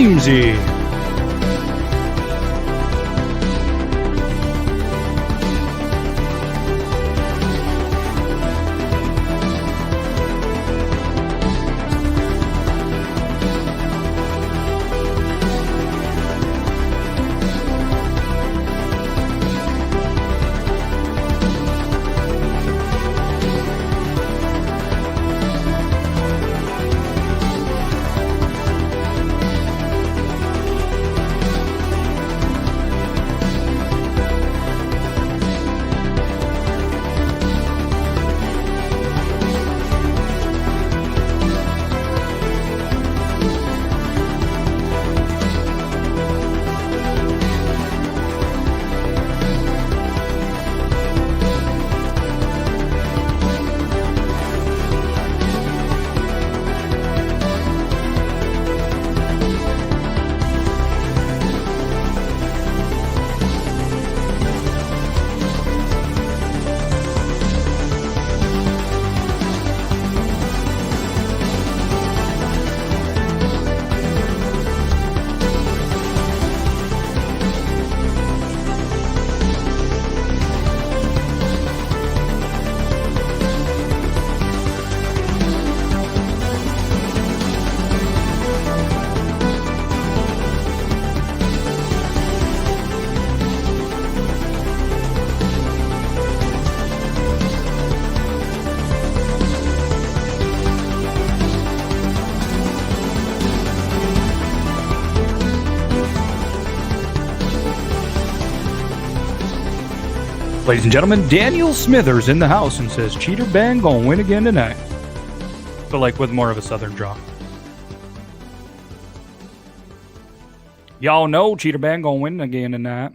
Jamesy. Ladies and gentlemen, Daniel Smithers in the house and says Cheater Bang gonna win again tonight. But like with more of a southern draw. Y'all know Cheater Bang gonna win again tonight.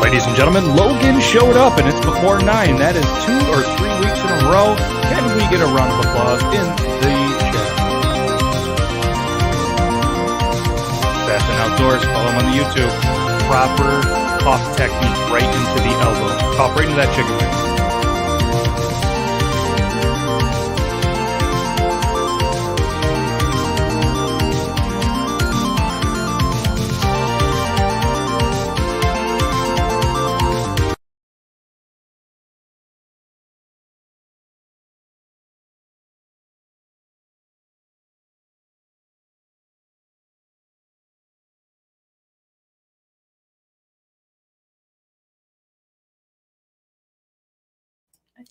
Ladies and gentlemen, Logan showed up, and it's before 9. That is 2 or 3 weeks in a row. Can we get a round of applause in the chat? Fast and Outdoors, follow him on the YouTube. Proper cough technique, right into the elbow. Cough right into that chicken wing.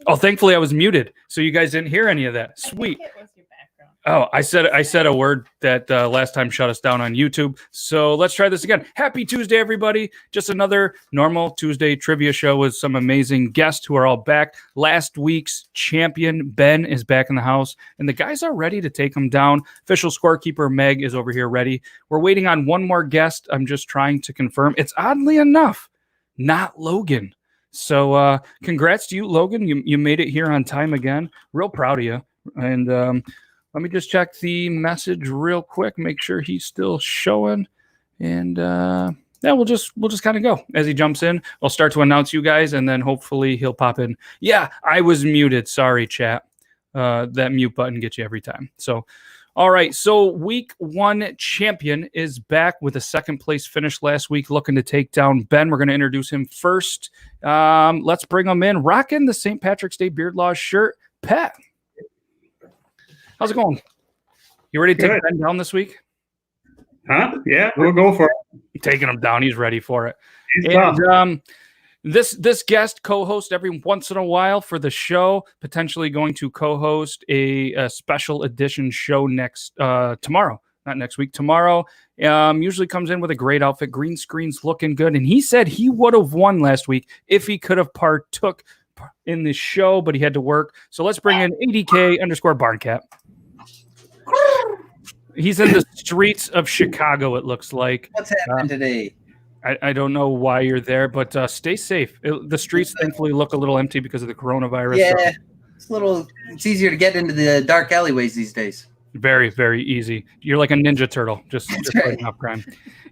Oh, thankfully I was muted, so you guys didn't hear any of that. Sweet. I think it was your background. Oh, I said a word that last time shut us down on YouTube. So let's try this again. Happy Tuesday, everybody. Just another normal Tuesday trivia show with some amazing guests who are all back. Last week's champion, Ben, is back in the house, and the guys are ready to take him down. Official scorekeeper, Meg, is over here ready. We're waiting on one more guest. I'm just trying to confirm. It's oddly enough not Logan. So congrats to you, Logan. You made it here on time again. Real proud of you. And let me just check the message real quick, make sure he's still showing. And yeah, we'll just kind of go as he jumps in. I'll start to announce you guys, and then hopefully he'll pop in. Yeah, I was muted. Sorry, chat. That mute button gets you every time. So All right, so week 1 champion is back with a second place finish last week, looking to take down Ben. We're going to introduce him first. Let's bring him in, rocking the St. Patrick's Day Beard Laws shirt. Pat, how's it going? You ready to take Ben down this week? Huh? Yeah, we'll go for it. Taking him down, he's ready for it. He's And this guest co-host every once in a while for the show, potentially going to co-host a special edition show tomorrow, not next week, tomorrow. Usually comes in with a great outfit, green screen's looking good, and he said he would have won last week if he could have partook in the show, but he had to work. So let's bring in ADK_Barncat. He's in the streets of Chicago, it looks like. What's happening today? I don't know why you're there, but stay safe. The streets thankfully look a little empty because of the coronavirus. Yeah, it's easier to get into the dark alleyways these days. Very, very easy. You're like a ninja turtle, just fighting off crime.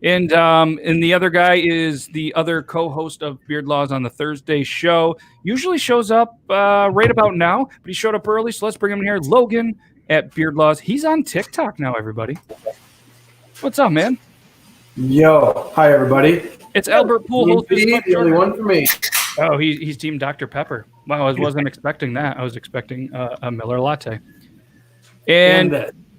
And the other guy is the other co-host of Beard Laws on the Thursday show. Usually shows up right about now, but he showed up early, so let's bring him in here. Logan at Beard Laws. He's on TikTok now, everybody. What's up, man? Yo, hi everybody. It's Albert Poole. The only one for me. Oh, he's Team Dr. Pepper. Wow, I wasn't expecting that. I was expecting a Miller latte. And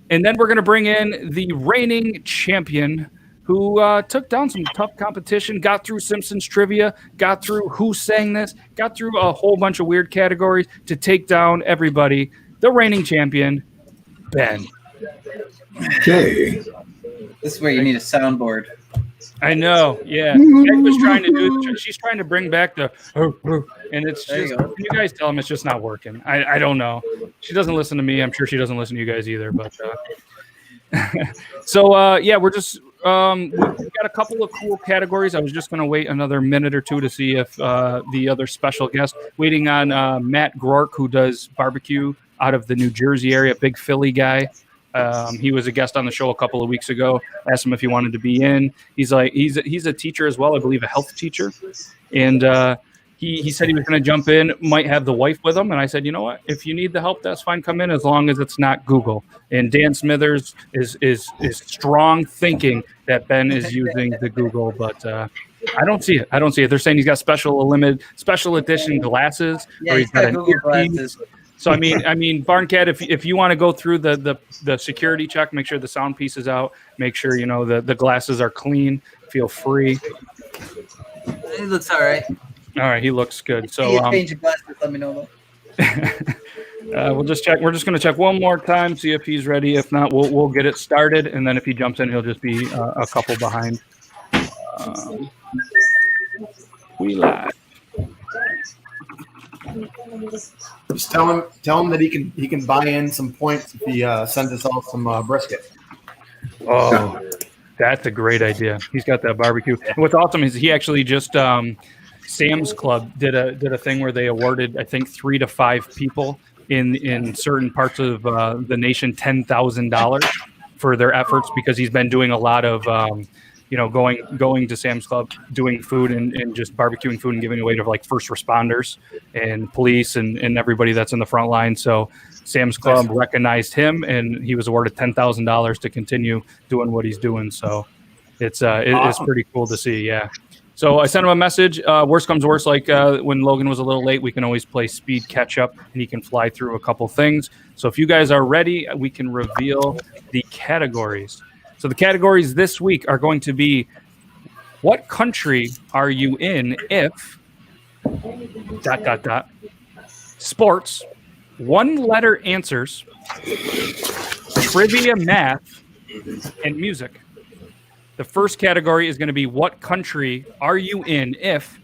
then we're going to bring in the reigning champion who took down some tough competition, got through Simpsons trivia, got through Who Sang This, got through a whole bunch of weird categories to take down everybody. The reigning champion, Ben. Okay. This is where you need a soundboard. I know, yeah. Was trying to do. She's trying to bring back the, and it's just. You guys tell him it's just not working. I don't know. She doesn't listen to me. I'm sure she doesn't listen to you guys either. But so yeah, we're just we've got a couple of cool categories. I was just going to wait another minute or two to see if the other special guest, waiting on Matt Groark, who does barbecue out of the New Jersey area, big Philly guy. He was a guest on the show a couple of weeks ago. Asked him if he wanted to be in. He's a teacher as well, I believe a health teacher. And he said he was going to jump in, might have the wife with him. And I said, you know what? If you need the help, that's fine. Come in as long as it's not Google. And Dan Smithers is strong thinking that Ben is using the Google, but I don't see it. They're saying he's got special edition glasses. Yeah, he's got Google glasses. So I mean, Barncat, if you want to go through the security check, make sure the sound piece is out, make sure the glasses are clean. Feel free. He looks all right. All right, he looks good. So change your glasses. Let me know though. We'll just check. We're just going to check one more time, see if he's ready. If not, we'll get it started, and then if he jumps in, he'll just be a couple behind. We live. Just tell him that he can buy in some points if he sends us all some brisket. Oh, that's a great idea. He's got that barbecue. And what's awesome is he actually just Sam's Club did a thing where they awarded, I think, 3 to 5 people in certain parts of the nation $10,000 for their efforts, because he's been doing a lot of going to Sam's Club, doing food and just barbecuing food and giving away to like first responders and police and everybody that's in the front line. So Sam's Club recognized him, and he was awarded $10,000 to continue doing what he's doing. So it's pretty cool to see. Yeah. So I sent him a message. Worst comes to worst, like when Logan was a little late, we can always play speed catch up, and he can fly through a couple things. So if you guys are ready, we can reveal the categories. So the categories this week are going to be, what country are you in if ... sports, 1-letter answers, trivia, math, and music. The first category is going to be, what country are you in if ...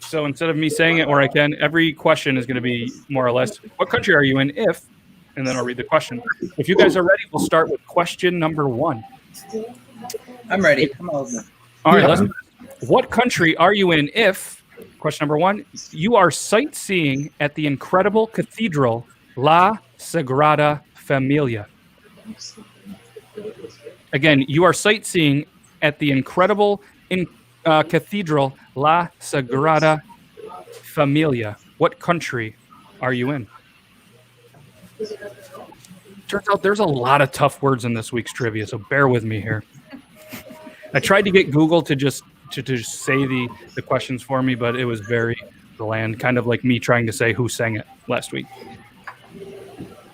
So instead of me saying it, or I can, every question is going to be more or less, what country are you in if... and then I'll read the question. If you guys are ready, we'll start with question number 1. I'm ready. Come on. All right, what country are you in if, question number 1, you are sightseeing at the incredible cathedral La Sagrada Familia? Again, you are sightseeing at the incredible cathedral La Sagrada Familia. What country are you in? Turns out there's a lot of tough words in this week's trivia, so bear with me here. I tried to get Google to just say the questions for me, but it was very bland, kind of like me trying to say who sang it last week.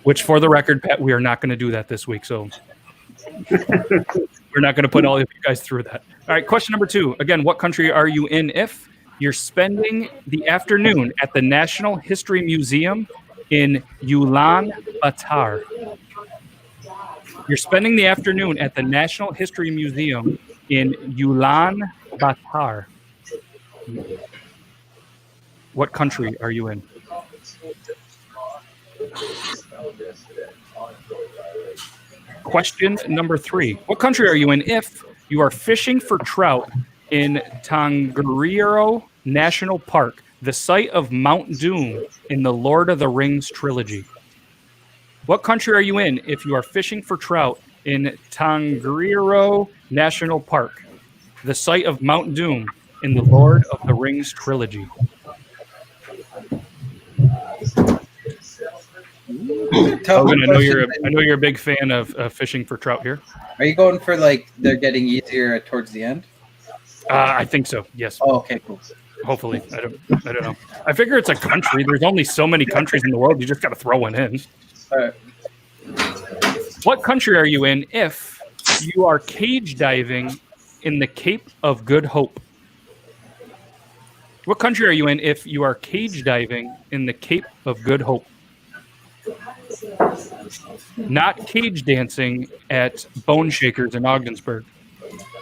Which, for the record, Pat, we are not going to do that this week, so we're not going to put all of you guys through that. All right, question number 2. Again, what country are you in if you're spending the afternoon at the National History Museum in Ulaanbaatar? You're spending the afternoon at the National History Museum in Ulaanbaatar. What country are you in? Question number 3. What country are you in if you are fishing for trout in Tongariro National Park, the site of Mount Doom in the Lord of the Rings trilogy? What country are you in if you are fishing for trout in Tongariro National Park, the site of Mount Doom in the Lord of the Rings trilogy? Logan, I know you're a big fan of fishing for trout here. Are you going for like they're getting easier towards the end? I think so. Yes. Oh, okay, cool. Hopefully, I don't know. I figure it's a country. There's only so many countries in the world. You just got to throw one in. All right. What country are you in if you are cage diving in the Cape of Good Hope? What country are you in if you are cage diving in the Cape of Good Hope? Not cage dancing at Bone Shakers in Ogdensburg,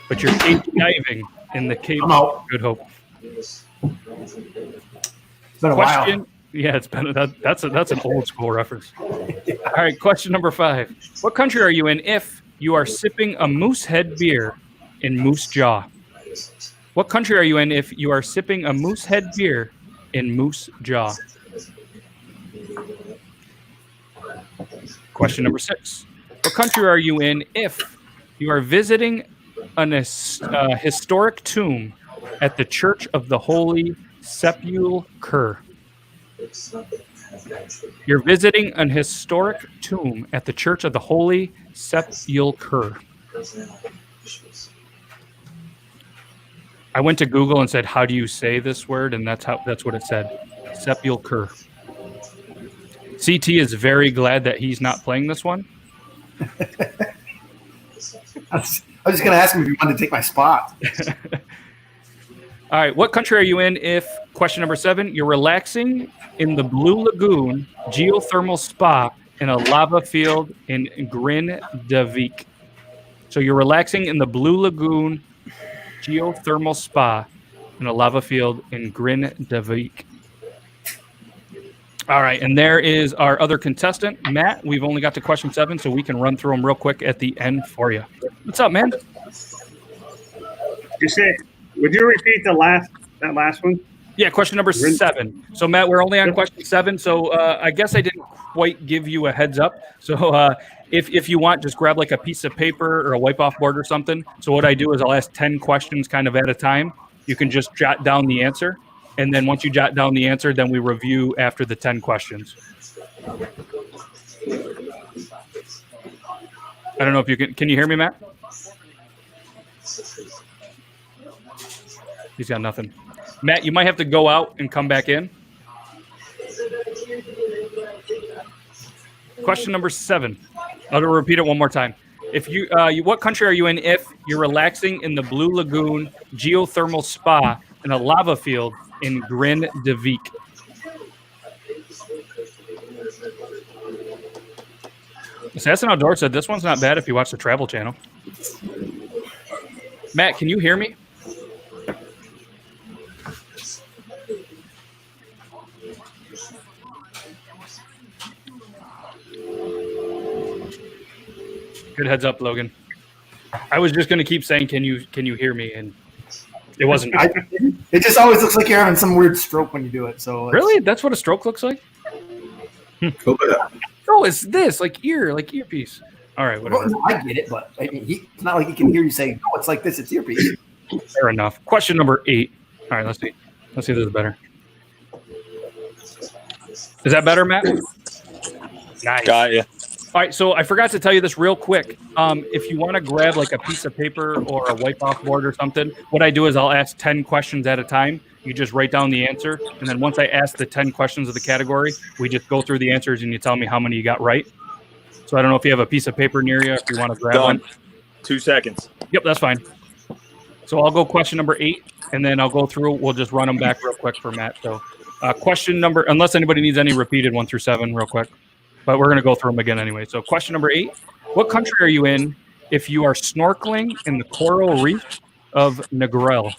but you're cage diving in the Cape of Good Hope. It's been a while. Yeah, it's been that's an old school reference. All right, question number 5. What country are you in if you are sipping a Moosehead beer in Moose Jaw? What country are you in if you are sipping a Moosehead beer in Moose Jaw? Question number 6. What country are you in if you are visiting an historic tomb at the Church of the Holy Sepulchre? You're visiting an historic tomb at the Church of the Holy Sepulchre. I went to Google and said, "How do you say this word?" And that's what it said. Sepulchre. CT is very glad that he's not playing this one. I was just going to ask him if he wanted to take my spot. All right. What country are you in if, question number 7, you're relaxing in the Blue Lagoon geothermal spa in a lava field in Grindavik? So you're relaxing in the Blue Lagoon geothermal spa in a lava field in Grindavik. All right, and there is our other contestant, Matt. We've only got to question 7, so we can run through them real quick at the end for you. What's up, man? You say, would you repeat that last one? Yeah, question number 7. So, Matt, we're only on question 7, so I guess I didn't quite give you a heads up. So if you want, just grab like a piece of paper or a wipe-off board or something. So what I do is I'll ask 10 questions kind of at a time. You can just jot down the answer. And then once you jot down the answer, then we review after the 10 questions. I don't know if you can you hear me, Matt? He's got nothing. Matt, you might have to go out and come back in. Question number 7. I'll repeat it one more time. If what country are you in if you're relaxing in the Blue Lagoon geothermal spa in a lava field in Grindavik? Assassin Outdoor said this one's not bad if you watch the Travel Channel. Matt, can you hear me? Good heads up, Logan. I was just going to keep saying, can you hear me? And it wasn't. It just always looks like you're having some weird stroke when you do it. So really? That's what a stroke looks like? Oh, it's this, like earpiece. All right, whatever. Well, I get it, but I mean, it's not like he can hear you say, no, it's like this, it's earpiece. Fair enough. Question number 8. All right, let's see. Let's see if this is better. Is that better, Matt? Nice. Got you. All right, so I forgot to tell you this real quick. If you want to grab like a piece of paper or a wipe-off board or something, what I do is I'll ask 10 questions at a time. You just write down the answer, and then once I ask the 10 questions of the category, we just go through the answers, and you tell me how many you got right. So I don't know if you have a piece of paper near you, if you want to grab one. 2 seconds. Yep, that's fine. So I'll go question number 8, and then I'll go through. We'll just run them back real quick for Matt. So question number, unless anybody needs any repeated 1 through 7 real quick. But we're going to go through them again anyway. So question number 8, what country are you in if you are snorkeling in the coral reef of Negril?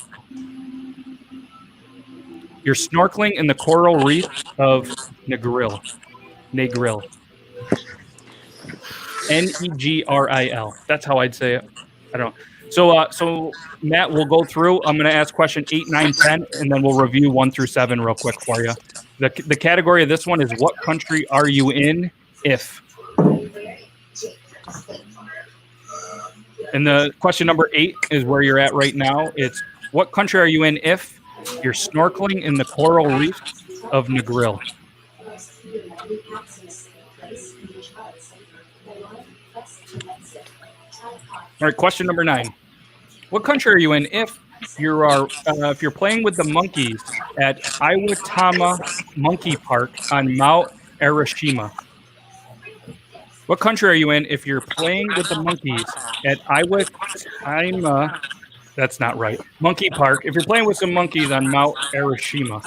You're snorkeling in the coral reef of Negril. Negril. Negril. That's how I'd say it. I don't know. So Matt, we'll go through. I'm going to ask question 8, 9, 10, and then we'll review 1 through 7 real quick for you. The category of this one is what country are you in if? And the question number 8 is where you're at right now. It's what country are you in if you're snorkeling in the coral reef of Negril? All right, question number 9. What country are you in if you're playing with the monkeys at Iwatama Monkey Park on Mount Arashima? What country are you in if you're playing with the monkeys at Iwatama? That's not right. Monkey Park. If you're playing with some monkeys on Mount Arashima.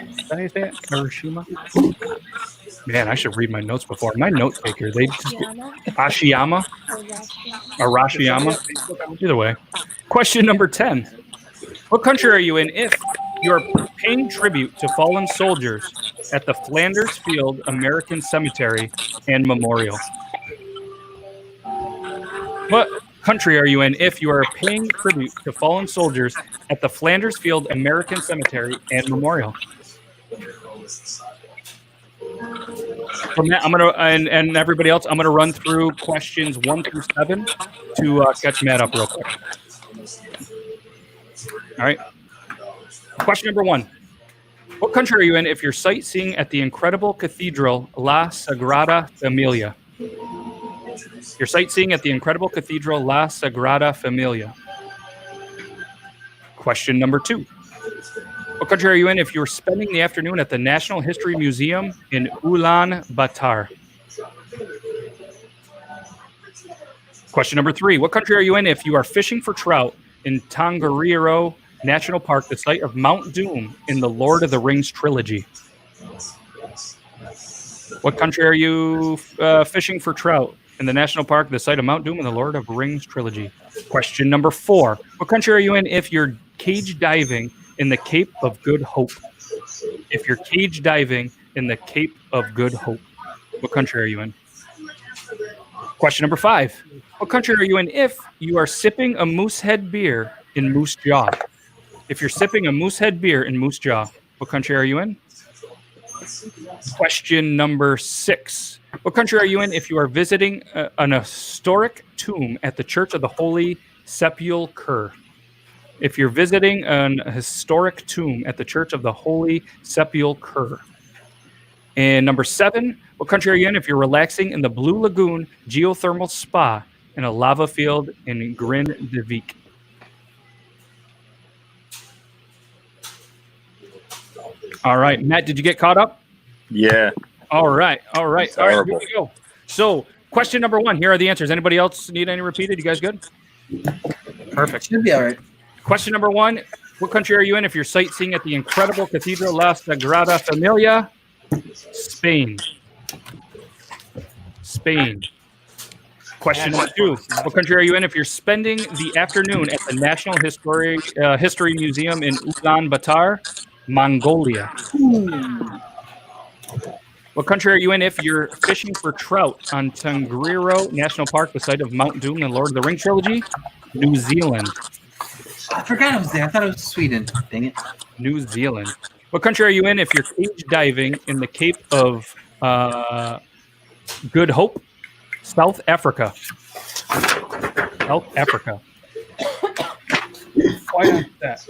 Is that how you say it? Arashima? Man, I should read my notes before. My note taker, they just Ashiyama? Arashiyama? Either way. Question number 10. What country are you in if you're paying tribute to fallen soldiers at the Flanders Field American Cemetery and Memorial? What country are you in if you are paying tribute to fallen soldiers at the Flanders Field American Cemetery and Memorial? From that, I'm gonna and everybody else, I'm gonna run through questions 1 through 7 to catch Matt up real quick. All right. Question number 1. What country are you in if you're sightseeing at the incredible Cathedral La Sagrada Familia? You're sightseeing at the incredible Cathedral La Sagrada Familia. Question number 2. What country are you in if you're spending the afternoon at the National History Museum in Ulaanbaatar? Question number 3. What country are you in if you are fishing for trout in Tongariro National Park, the site of Mount Doom in the Lord of the Rings trilogy? What country are you fishing for trout in the national park, the site of Mount Doom in the Lord of the Rings trilogy? Question number 4. What country are you in if you're cage diving in the Cape of Good Hope? If you're cage diving in the Cape of Good Hope, what country are you in? Question number 5. What country are you in if you are sipping a Moosehead beer in Moose Jaw? If you're sipping a Moosehead beer in Moose Jaw, what country are you in? Question number 6. What country are you in if you are visiting an historic tomb at the Church of the Holy Sepulchre? If you're visiting an historic tomb at the Church of the Holy Sepulchre. And number 7, what country are you in if you're relaxing in the Blue Lagoon Geothermal Spa in a lava field in Grindavik? All right, Matt, did you get caught up? Yeah. All right. All right, here Horrible. we go. So, question number 1, here are the answers. Anybody else need any repeated? You guys good? Perfect. Should be all right. Question number 1, what country are you in if you're sightseeing at the incredible Cathedral La Sagrada Familia? Spain. Spain. Question number 2, what country are you in if you're spending the afternoon at the National History Museum in Ulaanbaatar? Mongolia. What country are you in if you're fishing for trout on Tongariro National Park, the site of Mount Doom and Lord of the Rings trilogy? New Zealand. I forgot it was there. I thought it was Sweden. Dang it. New Zealand. What country are you in if you're cage diving in the Cape of Good Hope? South Africa. South Africa. Why not that?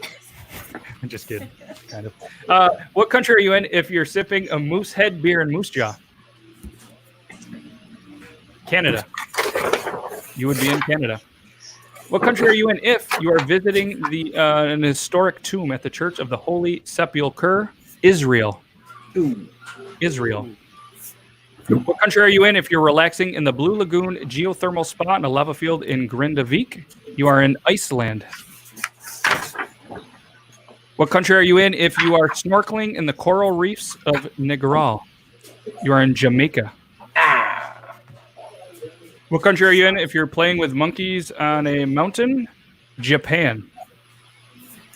I'm just kidding. Kind of. What country are you in if you're sipping a Moosehead beer in Moose Jaw? Canada. You would be in Canada. What country are you in if you are visiting an historic tomb at the Church of the Holy Sepulchre? Israel. Israel. What country are you in if you're relaxing in the Blue Lagoon geothermal spa in a lava field in Grindavik? You are in Iceland. What country are you in if you are snorkeling in the coral reefs of Negril? You are in Jamaica. What country are you in if you're playing with monkeys on a mountain? Japan.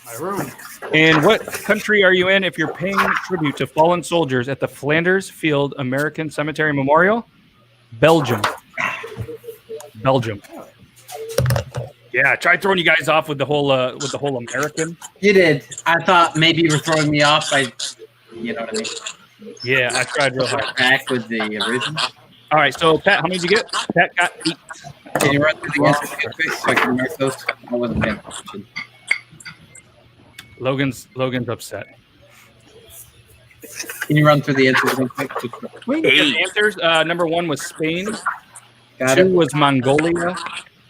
My room. And what country are you in if you're paying tribute to fallen soldiers at the Flanders Field American Cemetery Memorial? Belgium. Belgium. Yeah, I tried throwing you guys off with the whole American. You did. I thought maybe you were throwing me off by, you know what I mean? Yeah, I tried real hard. Back with the original. All right, so Pat, how many did you get? Pat got 8. Can you run through the answers real quick so I can mark those? I wasn't paying attention. Logan's upset. Can you run through the answers real quick? The answers, number 1 was Spain. Got 2 it. was Mongolia.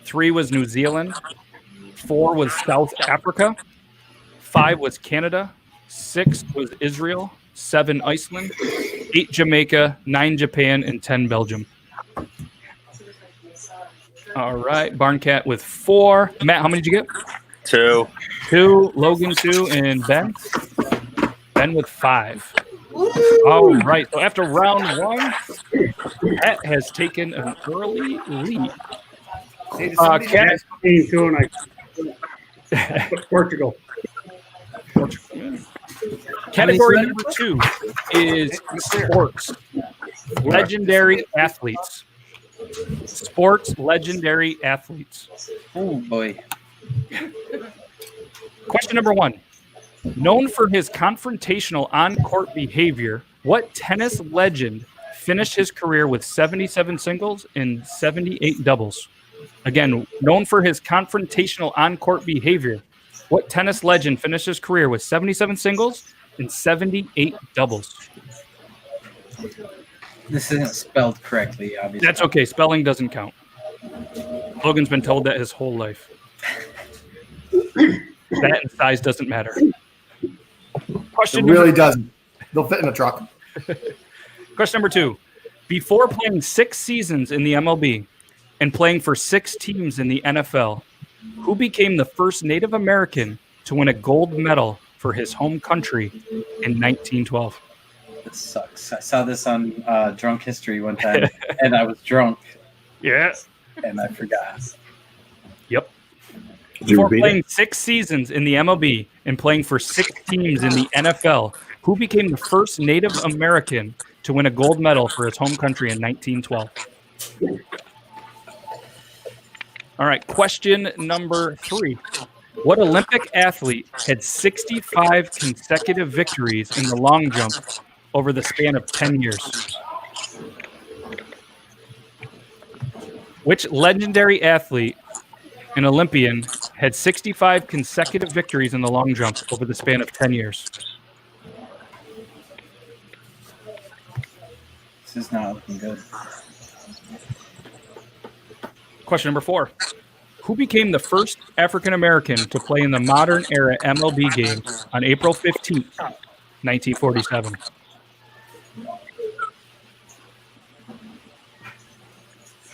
3 was New Zealand. 4 was South Africa. 5 was Canada. 6 was Israel. 7 Iceland. 8 Jamaica. 9 Japan. And 10 Belgium. All right. Barncat with 4. Matt, how many did you get? 2. 2. Logan 2. And Ben? Ben with 5. All right. So after round 1, Pat has taken an early lead. Cat, Team 2 and Portugal. Category number 2 is sports. Legendary athletes. Sports legendary athletes. Oh, boy. Question number 1. Known for his confrontational on-court behavior, what tennis legend finished his career with 77 singles and 78 doubles? Again, known for his confrontational on-court behavior, what tennis legend finished his career with 77 singles and 78 doubles? This isn't spelled correctly, obviously. That's okay. Spelling doesn't count. Logan's been told that his whole life. That and size doesn't matter. Question It really doesn't. They'll fit in a truck. Question number 2. Before playing 6 seasons in the MLB and playing for 6 teams in the NFL, who became the first Native American to win a gold medal for his home country in 1912? This sucks. I saw this on Drunk History one time, and I was drunk, Yeah. and I forgot. Yep. Did you Before repeat playing it? 6 seasons in the MLB and playing for 6 teams in the NFL, who became the first Native American to win a gold medal for his home country in 1912? All right, question number 3. What Olympic athlete had 65 consecutive victories in the long jump over the span of 10 years? Which legendary athlete, an Olympian, had 65 consecutive victories in the long jump over the span of 10 years? This is not looking good. Question number 4. Who became the first African American to play in the modern era MLB game on April 15th, 1947?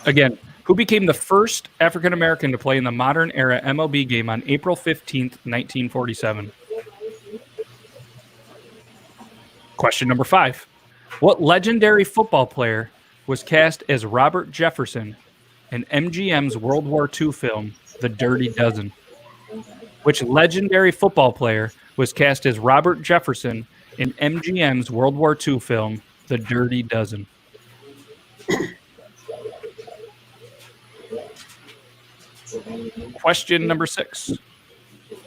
Again, who became the first African American to play in the modern era MLB game on April 15th, 1947? Question number 5. What legendary football player was cast as Robert Jefferson in MGM's World War II film, The Dirty Dozen? Which legendary football player was cast as Robert Jefferson in MGM's World War II film, The Dirty Dozen? Question number 6.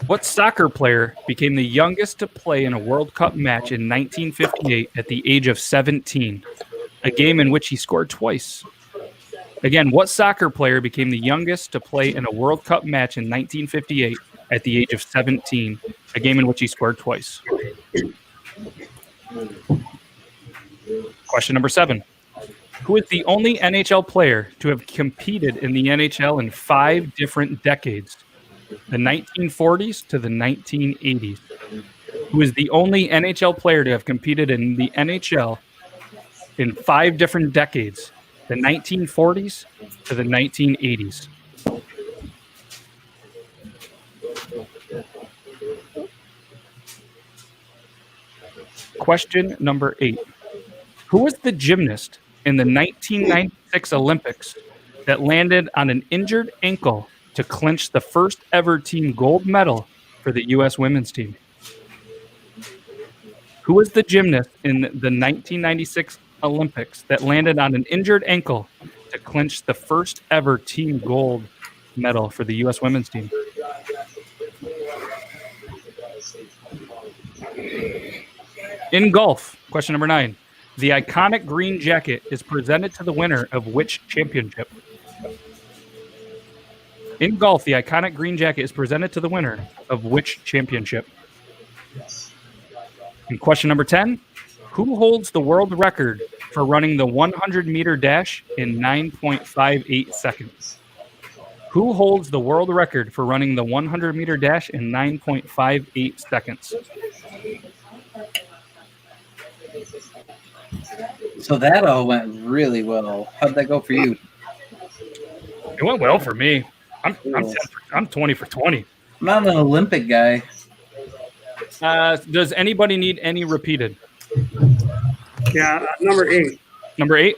What soccer player became the youngest to play in a World Cup match in 1958 at the age of 17, a game in which he scored twice? Again, what soccer player became the youngest to play in a World Cup match in 1958 at the age of 17, a game in which he scored twice? Question number 7. Who is the only NHL player to have competed in the NHL in 5 different decades? The 1940s to the 1980s. Who is the only NHL player to have competed in the NHL in 5 different decades? The 1940s to the 1980s. Question number 8. Who was the gymnast in the 1996 Olympics that landed on an injured ankle to clinch the first ever team gold medal for the U.S. women's team? Who was the gymnast in the 1996 Olympics that landed on an injured ankle to clinch the first ever team gold medal for the U.S. women's team? In golf, question number 9. The iconic green jacket is presented to the winner of which championship? In golf, the iconic green jacket is presented to the winner of which championship? And question number 10. Who holds the world record for running the 100-meter dash in 9.58 seconds? Who holds the world record for running the 100-meter dash in 9.58 seconds? So that all went really well. How'd that go for you? It went well for me. I'm 20 for 20. I'm not an Olympic guy. Does anybody need any repeated? Yeah, number 8. Number 8?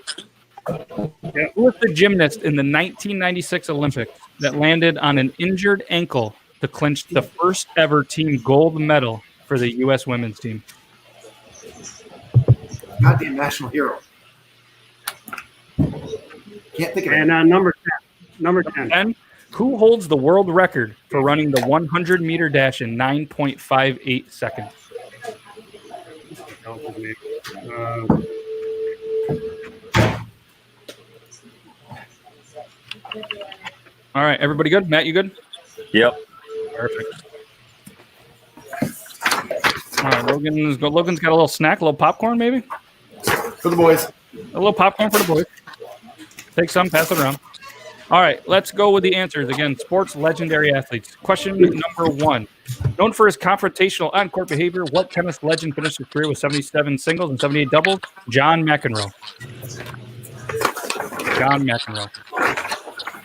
Yeah. Who was the gymnast in the 1996 Olympics that landed on an injured ankle to clinch the first ever team gold medal for the U.S. women's team? Goddamn national hero. Can't think of it. And number 10. Number 10. And who holds the world record for running the 100-meter dash in 9.58 seconds? All right, everybody good? Matt, you good? Yep. Perfect. All right, Logan's got a little snack, a little popcorn maybe? For the boys. A little popcorn for the boys. Take some, pass it around. All right, let's go with the answers. Again, sports legendary athletes. Question number 1. Known for his confrontational on-court behavior, what tennis legend finished his career with 77 singles and 78 doubles? John McEnroe. John McEnroe.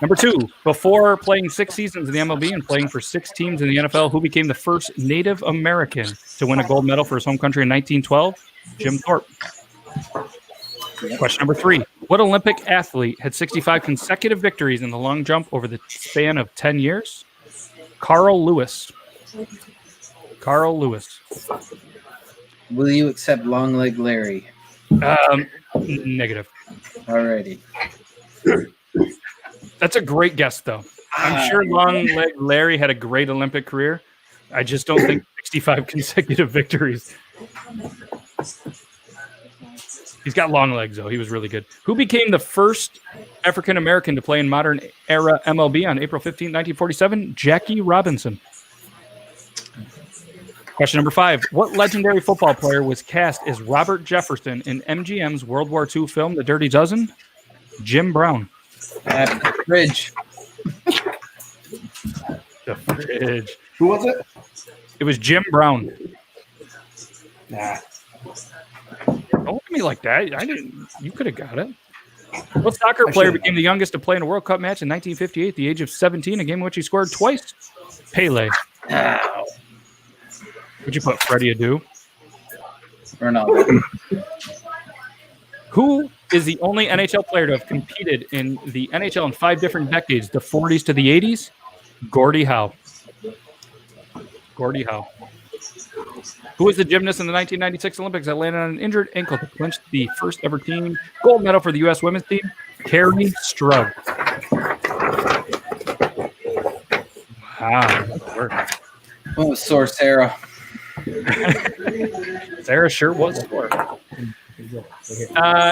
Number 2, before playing 6 seasons in the MLB and playing for 6 teams in the NFL, who became the first Native American to win a gold medal for his home country in 1912? Jim Thorpe. Question number 3. What Olympic athlete had 65 consecutive victories in the long jump over the span of 10 years? Carl Lewis. Carl Lewis. Will you accept Long Leg Larry? Negative. Alrighty. That's a great guess, though. I'm sure Long Leg Larry had a great Olympic career. I just don't think 65 consecutive victories. He's got long legs, though. He was really good. Who became the first African-American to play in modern-era MLB on April 15, 1947? Jackie Robinson. Question number 5. What legendary football player was cast as Robert Jefferson in MGM's World War II film The Dirty Dozen? Jim Brown. Fridge. The Fridge. Who was it? It was Jim Brown. Nah. Don't look at me like that. I didn't. You could have got it. What soccer player became the youngest to play in a World Cup match in 1958 at the age of 17, a game in which he scored twice? Pele. Ow. Would you put Freddie Adu? Ronaldo. Who is the only NHL player to have competed in the NHL in 5 different decades, the 40s to the 80s? Gordie Howe. Gordie Howe. Who was the gymnast in the 1996 Olympics that landed on an injured ankle to clinch the first ever team gold medal for the U.S. women's team? Carrie Strug. Wow. Oh, sore Sarah. Sarah sure was sore.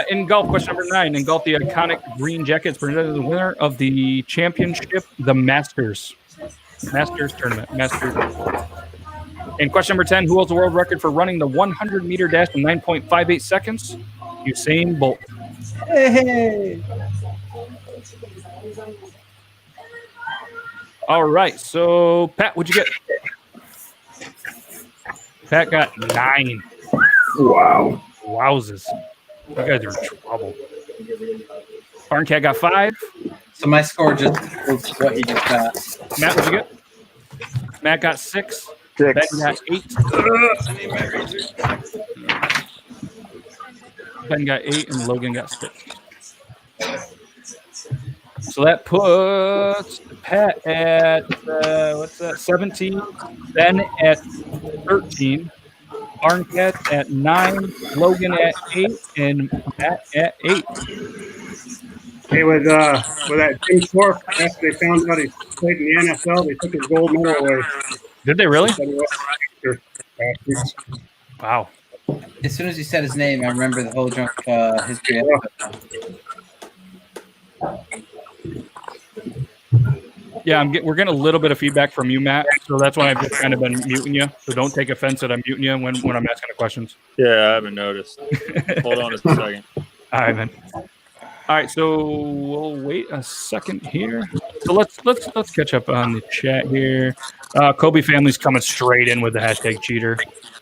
In golf, question number 9. In golf, the iconic green jacket is presented to the winner of the championship, the Masters. Masters tournament. Masters. And question number 10, who holds the world record for running the 100-meter dash in 9.58 seconds? Usain Bolt. Hey. All right. So, Pat, what'd you get? Pat got 9. Wow. Wowzers. You guys are in trouble. Barn Cat got 5. So my score just equals what he just got. Matt, what'd you get? Matt got 6. Ben 6. got 8. Ben got 8, and Logan got 6. So that puts Pat at what's that? 17. Ben at 13. Barn Cat at 9. Logan at 8, and Matt at 8. Hey, with that Jim Thorpe, after they found out he played in the NFL, they took his gold medal away. Did they really? Bastards. Wow. As soon as you said his name, I remember the whole drunk history. Yeah, we're getting a little bit of feedback from you, Matt. So that's why I've just kind of been muting you. So don't take offense that I'm muting you when I'm asking the questions. Yeah, I haven't noticed. Hold on a second. All right, man. All right, so we'll wait a second here. So let's catch up on the chat here. Kobe family's coming straight in with the hashtag cheater.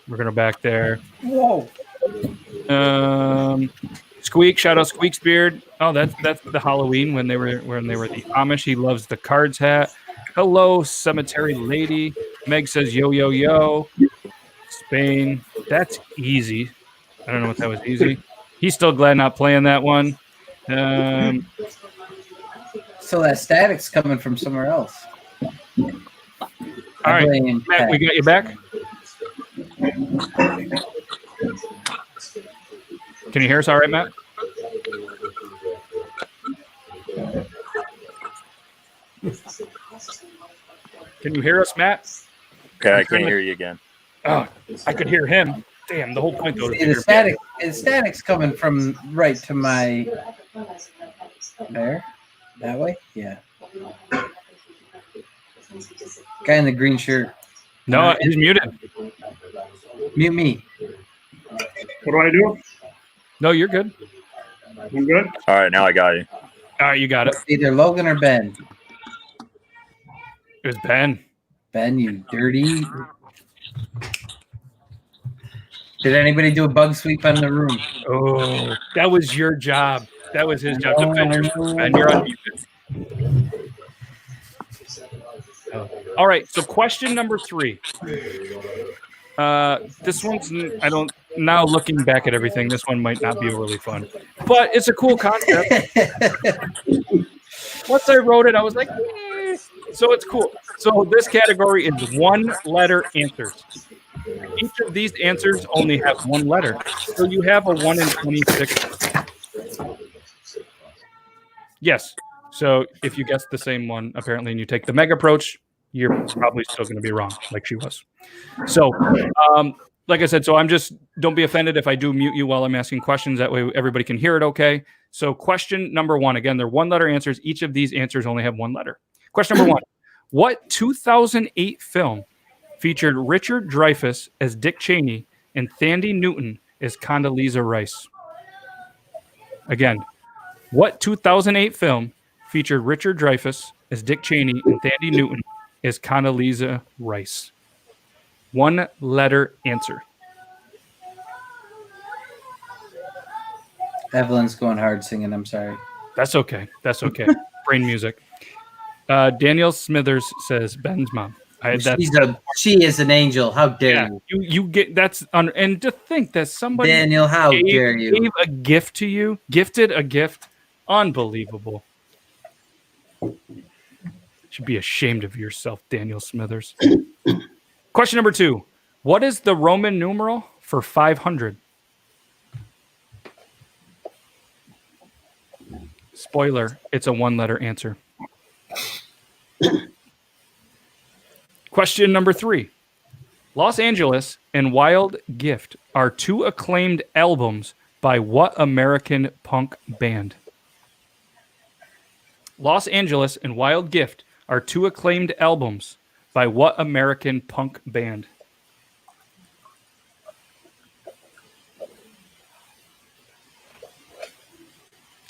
We're gonna back there. Whoa. Squeak, shout out Squeak's beard. Oh, that's the Halloween when they were the Amish. He loves the cards hat. Hello, cemetery lady. Meg says yo yo yo. Spain. That's easy. I don't know if that was easy. He's still glad not playing that one. So that static's coming from somewhere else. All right, Matt, we got you back. Can you hear us all right, Matt? Can you hear us, Matt? Okay, I can't hear you again. Oh, I could hear him. Damn, the whole point though. The static's coming from right to my there. That way? Yeah. Guy in the green shirt. No, he's muted. Mute me. What do I do? No, you're good. I'm good. All right, now I got you. All right, you got it. Either Logan or Ben. It was Ben. Ben, you dirty. Did anybody do a bug sweep on the room? Oh, that was your job. That was his job. Ben, you're unmuted. All right, so question number 3. This one's now looking back at everything, this one might not be really fun, but it's a cool concept. Once I wrote it, I was like, so it's cool. So this category is 1-letter answers. Each of these answers only have 1 letter. So you have a 1 in 26. Yes. So if you guess the same one, apparently, and you take the Meg approach, you're probably still going to be wrong, like she was. So, like I said, don't be offended if I do mute you while I'm asking questions. That way everybody can hear it okay. So question number 1, again, they're 1-letter answers. Each of these answers only have 1 letter. Question number 1, what 2008 film featured Richard Dreyfuss as Dick Cheney and Thandie Newton as Condoleezza Rice? Again, what 2008 film featured Richard Dreyfuss as Dick Cheney and Thandie Newton as Condoleezza Rice? 1-letter answer. Evelyn's going hard singing. I'm sorry. That's okay. That's okay. Brain music. Daniel Smithers says Ben's mom. She is an angel. How dare you? You get that's and to think that somebody Daniel, how dare you? Gave a gift to you, gifted a gift, unbelievable. Should be ashamed of yourself, Daniel Smithers. Question number 2: what is the Roman numeral for 500? Spoiler: it's a 1-letter answer. Question number 3. Los Angeles and Wild Gift are 2 acclaimed albums by what American punk band? Los Angeles and Wild Gift are 2 acclaimed albums by what American punk band?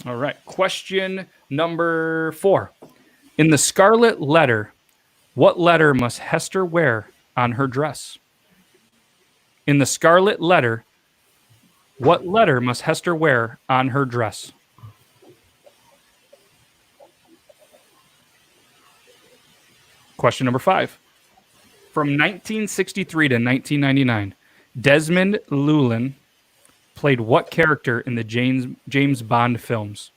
All right. Question number 4. In the Scarlet Letter, what letter must Hester wear on her dress? In the Scarlet Letter, what letter must Hester wear on her dress? Question number 5. From 1963 to 1999, Desmond Llewellyn played what character in the James Bond films?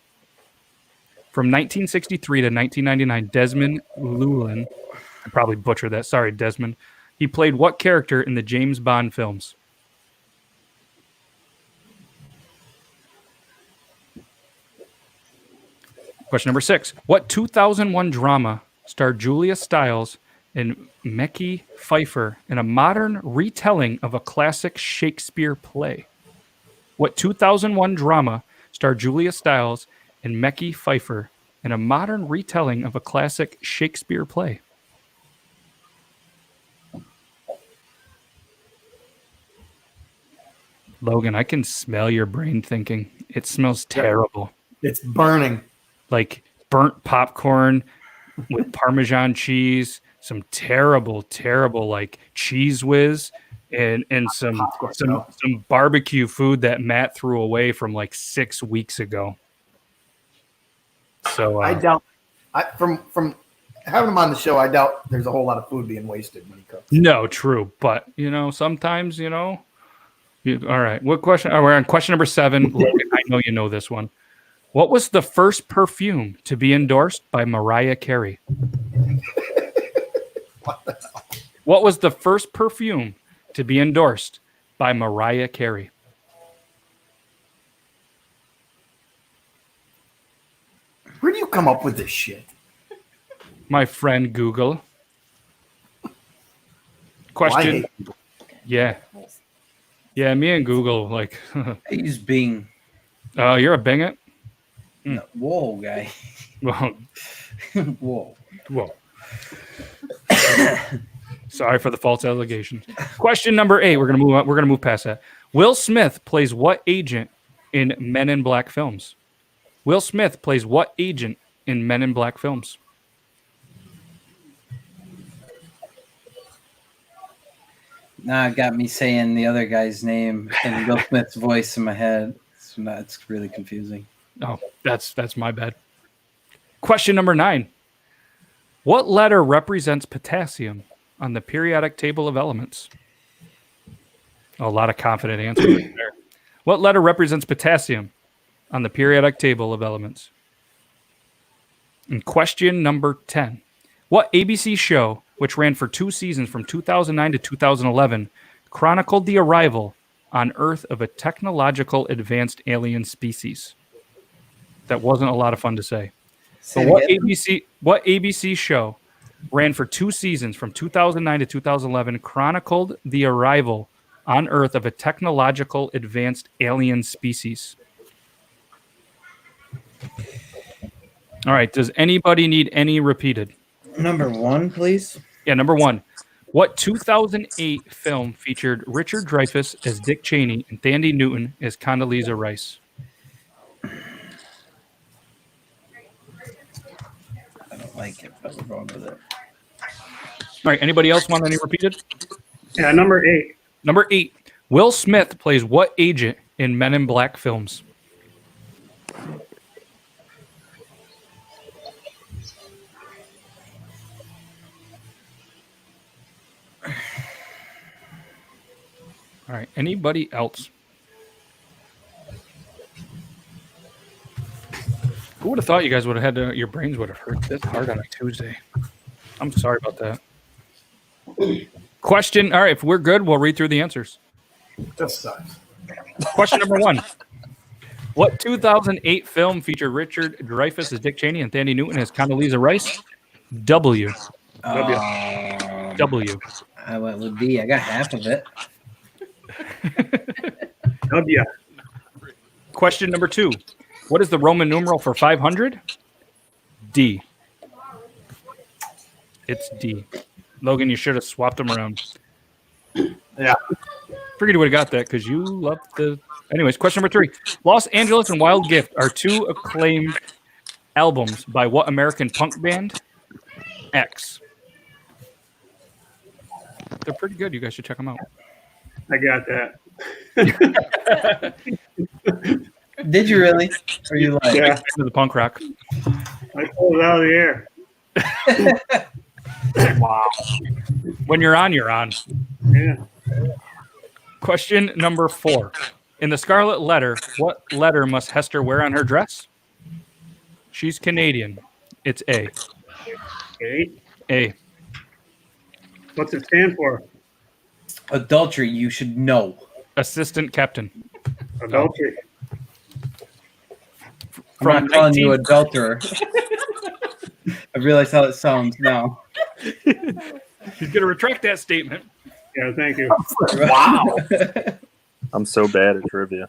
From 1963 to 1999, Desmond Llewellyn, I probably butchered that. Sorry, Desmond. He played what character in the James Bond films? Question number 6. What 2001 drama starred Julia Stiles and Mekhi Phifer in a modern retelling of a classic Shakespeare play? What 2001 drama starred Julia Stiles and Mekhi Phifer in a modern retelling of a classic Shakespeare play? Logan, I can smell your brain thinking. It smells terrible. It's burning. Like burnt popcorn with Parmesan cheese, some terrible, like cheese whiz, and some barbecue food that Matt threw away from like 6 weeks ago. So I doubt. From having him on the show, I doubt there's a whole lot of food being wasted when he cooks. No, true, but sometimes all right. What question? Oh, we're on question number 7. Logan, I know you know this one. What was the first perfume to be endorsed by Mariah Carey? What was the first perfume to be endorsed by Mariah Carey? Where do you come up with this shit? My friend Google. Question. Yeah. Yeah, me and Google, like. I use Bing. Oh, you're a Bing it? No, whoa, guy. Well, Whoa. Sorry for the false allegations. Question number 8. We're gonna move on. We're gonna move past that. Will Smith plays what agent in Men in Black films? Will Smith plays what agent in Men in Black films? Now it got me saying the other guy's name and Will Smith's voice in my head. It's really confusing. Oh, that's my bad. Question number 9. What letter represents potassium on the periodic table of elements? Oh, a lot of confident answers there. What letter represents potassium on the periodic table of elements? And question number 10. What ABC show, which ran for 2 seasons from 2009 to 2011, chronicled the arrival on Earth of a technological advanced alien species? That wasn't a lot of fun to say. So what ABC show ran for 2 seasons from 2009 to 2011 chronicled the arrival on Earth of a technological advanced alien species? All right. Does anybody need any repeated? Number 1, please. Yeah, number 1. What 2008 film featured Richard Dreyfuss as Dick Cheney and Thandie Newton as Condoleezza Rice? I don't like it, but we're going with it. All right. Anybody else want any repeated? Yeah, number 8. Number 8. Will Smith plays what agent in Men in Black films? All right. Anybody else? Who would have thought you guys would have had your brains would have hurt this hard on a Tuesday? I'm sorry about that. Question. All right. If we're good, we'll read through the answers. Just sucks. Question number 1. What 2008 film featured Richard Dreyfuss as Dick Cheney and Thandie Newton as Condoleezza Rice? W. W. I went with B. I got half of it. W. Question number 2. What is the Roman numeral for 500? D. It's D. Logan, you should have swapped them around. Yeah. Figured you would have got that because you love the Anyways, question number 3. Los Angeles and Wild Gift are 2 acclaimed albums by what American punk band? X. They're pretty good. You guys should check them out. I got that. Did you really? Or you like? Yeah, To the punk rock. I pulled it out of the air. Wow. When you're on, you're on. Yeah. Question number 4. In the Scarlet Letter, what letter must Hester wear on her dress? She's Canadian. It's A. Okay. A. What's it stand for? Adultery, you should know. Assistant captain. Adultery. I'm not calling you adulterer. I realize how it sounds now. He's going to retract that statement. Yeah, thank you. Wow. I'm so bad at trivia.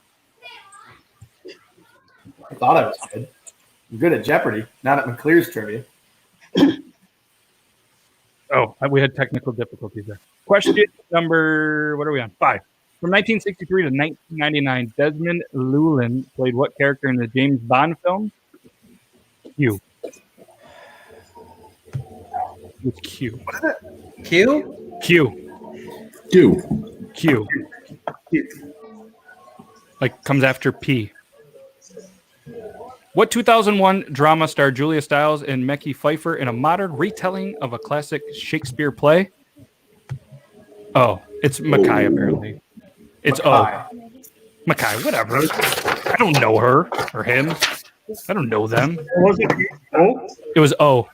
I thought I was good. I'm good at Jeopardy, not at McClear's trivia. Oh, we had technical difficulties there. Question number, what are we on? 5. From 1963 to 1999, Desmond Llewellyn played what character in the James Bond film? Q. It's Q. Q? Q. Q. Like comes after P. What 2001 drama starred Julia Stiles and Mekhi Phifer in a modern retelling of a classic Shakespeare play? Oh, it's Mackay, apparently. It's O. Mackay, whatever. I don't know her or him. I don't know them. Was it O? It was O.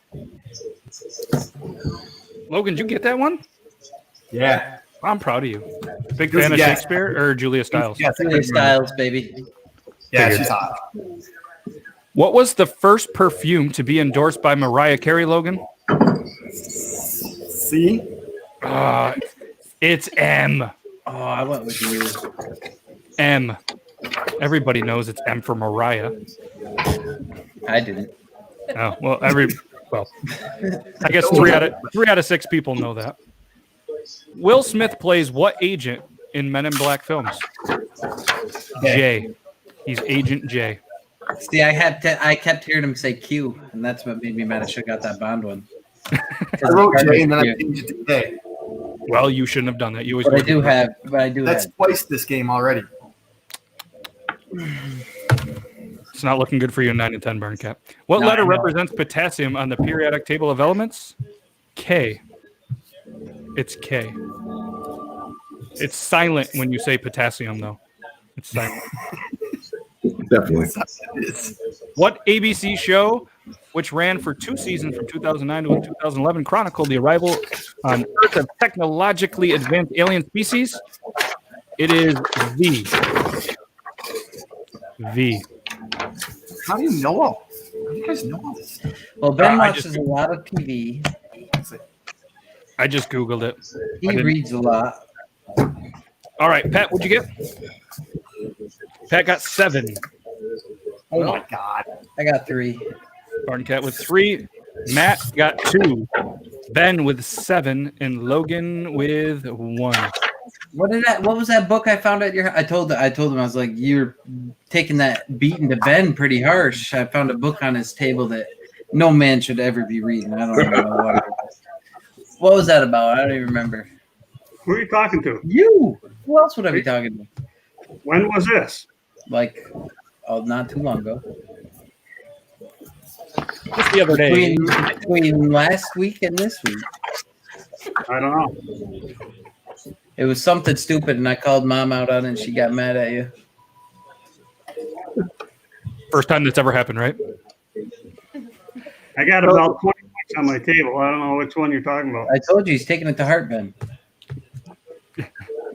Logan, did you get that one? Yeah. I'm proud of you. Big Good fan of guess. Shakespeare or Julia Stiles? Yes, Julia Stiles, baby. yeah, she's hot. What was the first perfume to be endorsed by Mariah Carey, Logan? See? It's M. Oh, I went with you. M. Everybody knows it's M for Mariah. I didn't. Oh, well, I guess 3 out of 6 people know that. Will Smith plays what agent in Men in Black films? J. He's Agent J. See, I kept hearing him say Q, and that's what made me mad. I should have got that Bond one. I wrote J and then I changed it to K. Well, you shouldn't have done that. You always. But I do That's have. twice this game already. It's not looking good for you in 9 and 10, Burn Cap. What No, letter I know. represents potassium on the periodic table of elements? K. It's K. It's silent when you say potassium, though. It's silent. Definitely. What ABC show, which ran for 2 seasons from 2009 to 2011, chronicled the arrival on Earth of technologically advanced alien species? It is V. V. How do you know all? How do you guys know all this stuff? Well, Ben I watches just- a lot of TV. I just Googled it. He reads a lot. All right, Pat, what'd you get? Pat got 7. Oh my God. I got 3. Barn Cat with 3. Matt got 2. Ben with 7. And Logan with 1. What was that book I found at your? I told him I was like, you're taking that beating to Ben pretty harsh. I found a book on his table that no man should ever be reading. I don't know what it was. What was that about? I don't even remember. Who are you talking to? You. Who else would I be talking to? When was this? Like, not too long ago. Just the other day. Between last week and this week. I don't know. It was something stupid, and I called Mom out on it, and she got mad at you. First time that's ever happened, right? I got about 20 books on my table. I don't know which one you're talking about. I told you he's taking it to heart, Ben.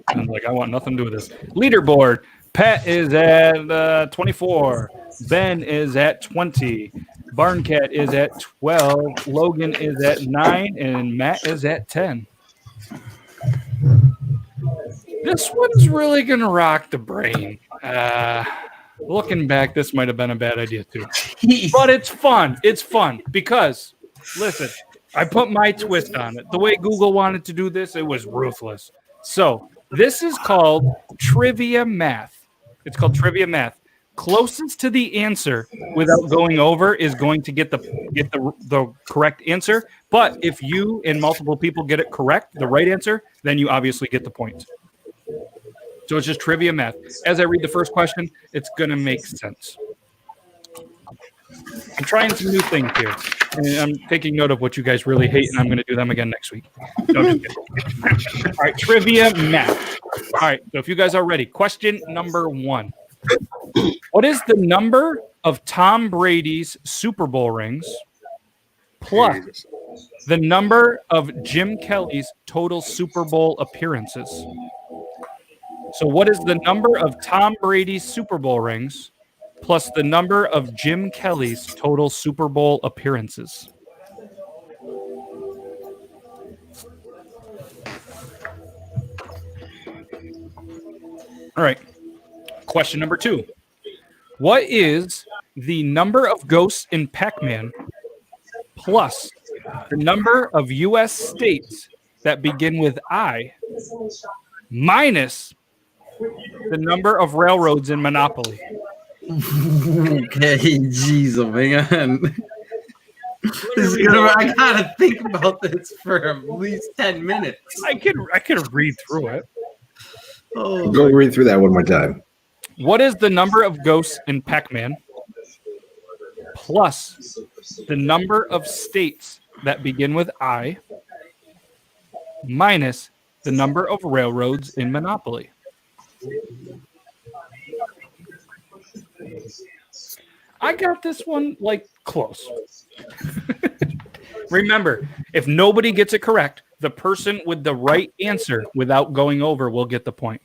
I'm like, I want nothing to do with this. Leaderboard. Pat is at 24. Ben is at 20. Barncat is at 12. Logan is at 9. And Matt is at 10. This one's really going to rock the brain. Looking back, this might have been a bad idea too. But it's fun. It's fun because, listen, I put my twist on it. The way Google wanted to do this, it was ruthless. So this is called trivia math. It's called trivia math. Closest to the answer without going over is going to get the correct answer. But if you and multiple people get it correct, the right answer, then you obviously get the point. So it's just trivia math. As I read the first question, it's going to make sense. I'm trying some new things here. And I'm taking note of what you guys really hate, and I'm going to do them again next week. No, just kidding. All right, trivia math. All right, so if you guys are ready, question number 1. What is the number of Tom Brady's Super Bowl rings plus the number of Jim Kelly's total Super Bowl appearances? So what is the number of Tom Brady's Super Bowl rings plus the number of Jim Kelly's total Super Bowl appearances? All right. Question number 2. What is the number of ghosts in Pac-Man plus the number of U.S. states that begin with I minus the number of railroads in Monopoly? Okay, jeez, oh man. I gotta think about this for at least 10 minutes. I could read through it. Oh, Go read through that one more time. What is the number of ghosts in Pac-Man plus the number of states that begin with I minus the number of railroads in Monopoly? I got this one like close. Remember, if nobody gets it correct, the person with the right answer without going over will get the point.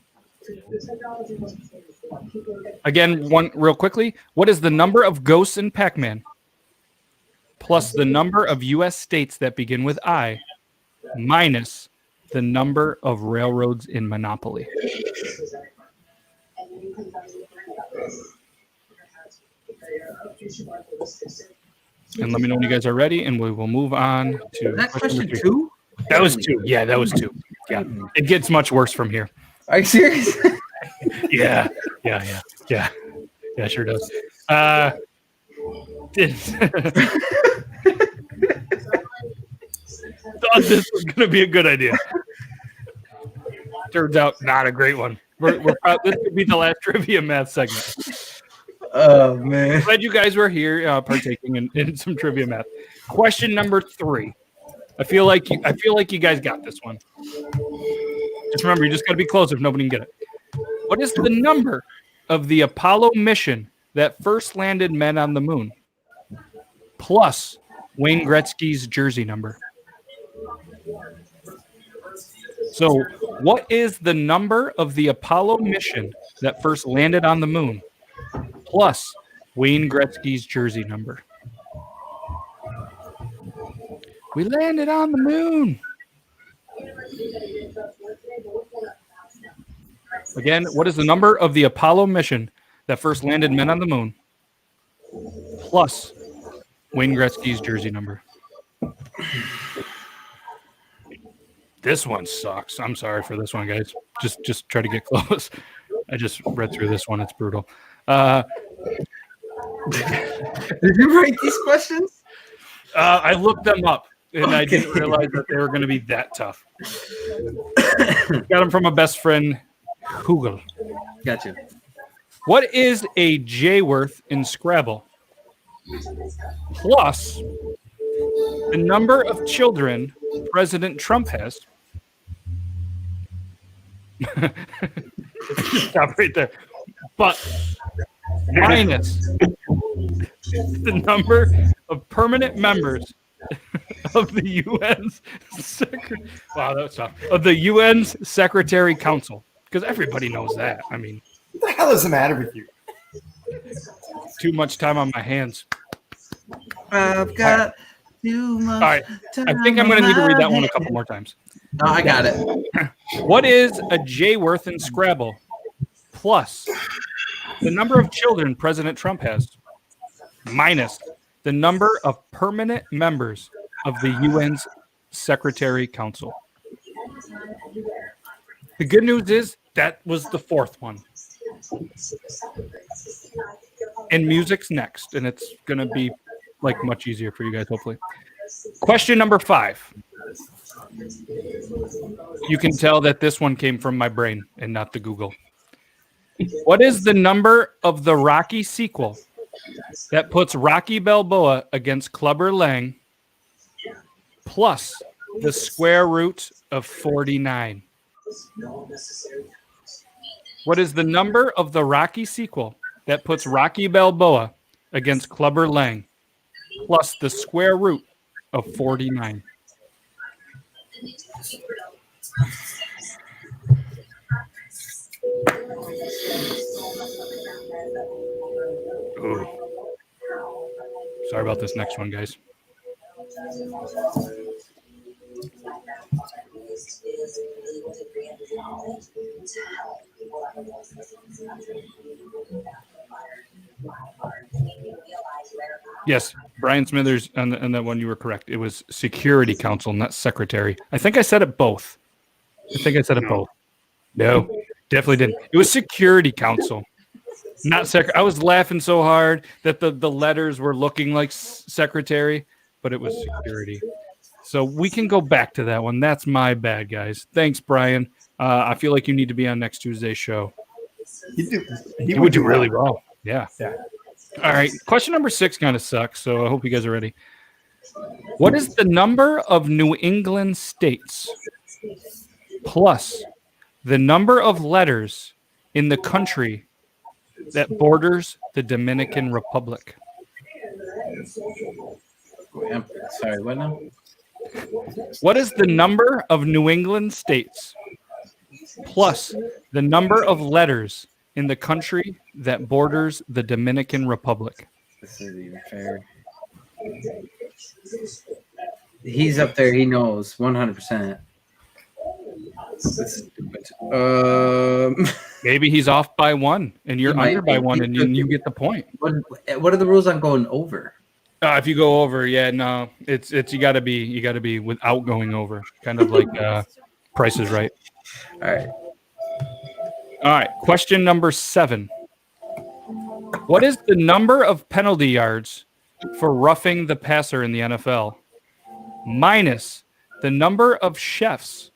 Again, one real quickly. What is the number of ghosts in Pac-Man plus the number of U.S. states that begin with I minus the number of railroads in Monopoly? And let me know when you guys are ready, and we will move on to that question question number 2? That was 2. Yeah, that was 2. Yeah, it gets much worse from here. Are you serious? Yeah, sure does. Thought this was going to be a good idea. Turns out, not a great one. This could be the last trivia math segment. Oh man! Glad you guys were here, partaking in some trivia math. Question number 3. I feel like you guys got this one. Just remember, you just got to be close if nobody can get it. What is the number of the Apollo mission that first landed men on the moon plus Wayne Gretzky's jersey number? So, what is the number of the Apollo mission that first landed on the moon plus Wayne Gretzky's jersey number? We landed on the moon. Again, what is the number of the Apollo mission that first landed men on the moon plus Wayne Gretzky's jersey number? This one sucks. I'm sorry for this one, guys. Just try to get close. I just read through this one. It's brutal. Did you write these questions? I looked them up, and I didn't realize that they were going to be that tough. Got them from a best friend, Google. Gotcha. What is a J worth in Scrabble? Plus the number of children President Trump has. Stop right there. But minus the number of permanent members of the UN's wow, that was tough. Of the UN's Secretary Council. Because everybody knows that. I mean, What the hell is the matter with you? too much time on my hands. I've got too much. All right. I think I'm going to need to read that one a couple more times. No, I got it. What is a J worth in Scrabble plus the number of children President Trump has minus the number of permanent members of the UN's Secretary Council? The good news is that was the 4th one. And music's next, and it's going to be like much easier for you guys, hopefully. Question number 5. You can tell that this one came from my brain and not the Google. What is the number of the Rocky sequel that puts Rocky Balboa against Clubber Lang plus the square root of 49? What is the number of the Rocky sequel that puts Rocky Balboa against Clubber Lang plus the square root of 49? Ooh. Sorry about this next one, guys. Yes, Brian Smithers, on that one you were correct. It was Security Council, not Secretary. I think I said it both. No, definitely didn't. It was Security Council, not Secretary. I was laughing so hard that the letters were looking like Secretary, but it was Security. So we can go back to that one. That's my bad, guys. Thanks, Brian. I feel like you need to be on next Tuesday's show. He would do really well. Yeah. All right. Question number 6 kind of sucks, so I hope you guys are ready. What is the number of New England states plus the number of letters in the country that borders the Dominican Republic? Sorry, what now? What is the number of New England states plus the number of letters in the country that borders the Dominican Republic? This isn't even fair. He's up there. He knows 100%. Maybe he's off by 1, and you're under by 1, and you get the point. What are the rules on going over? If you go over, no, it's you got to be without going over, kind of like Price is Right. All right. Question number 7. What is the number of penalty yards for roughing the passer in the NFL minus the number of chefs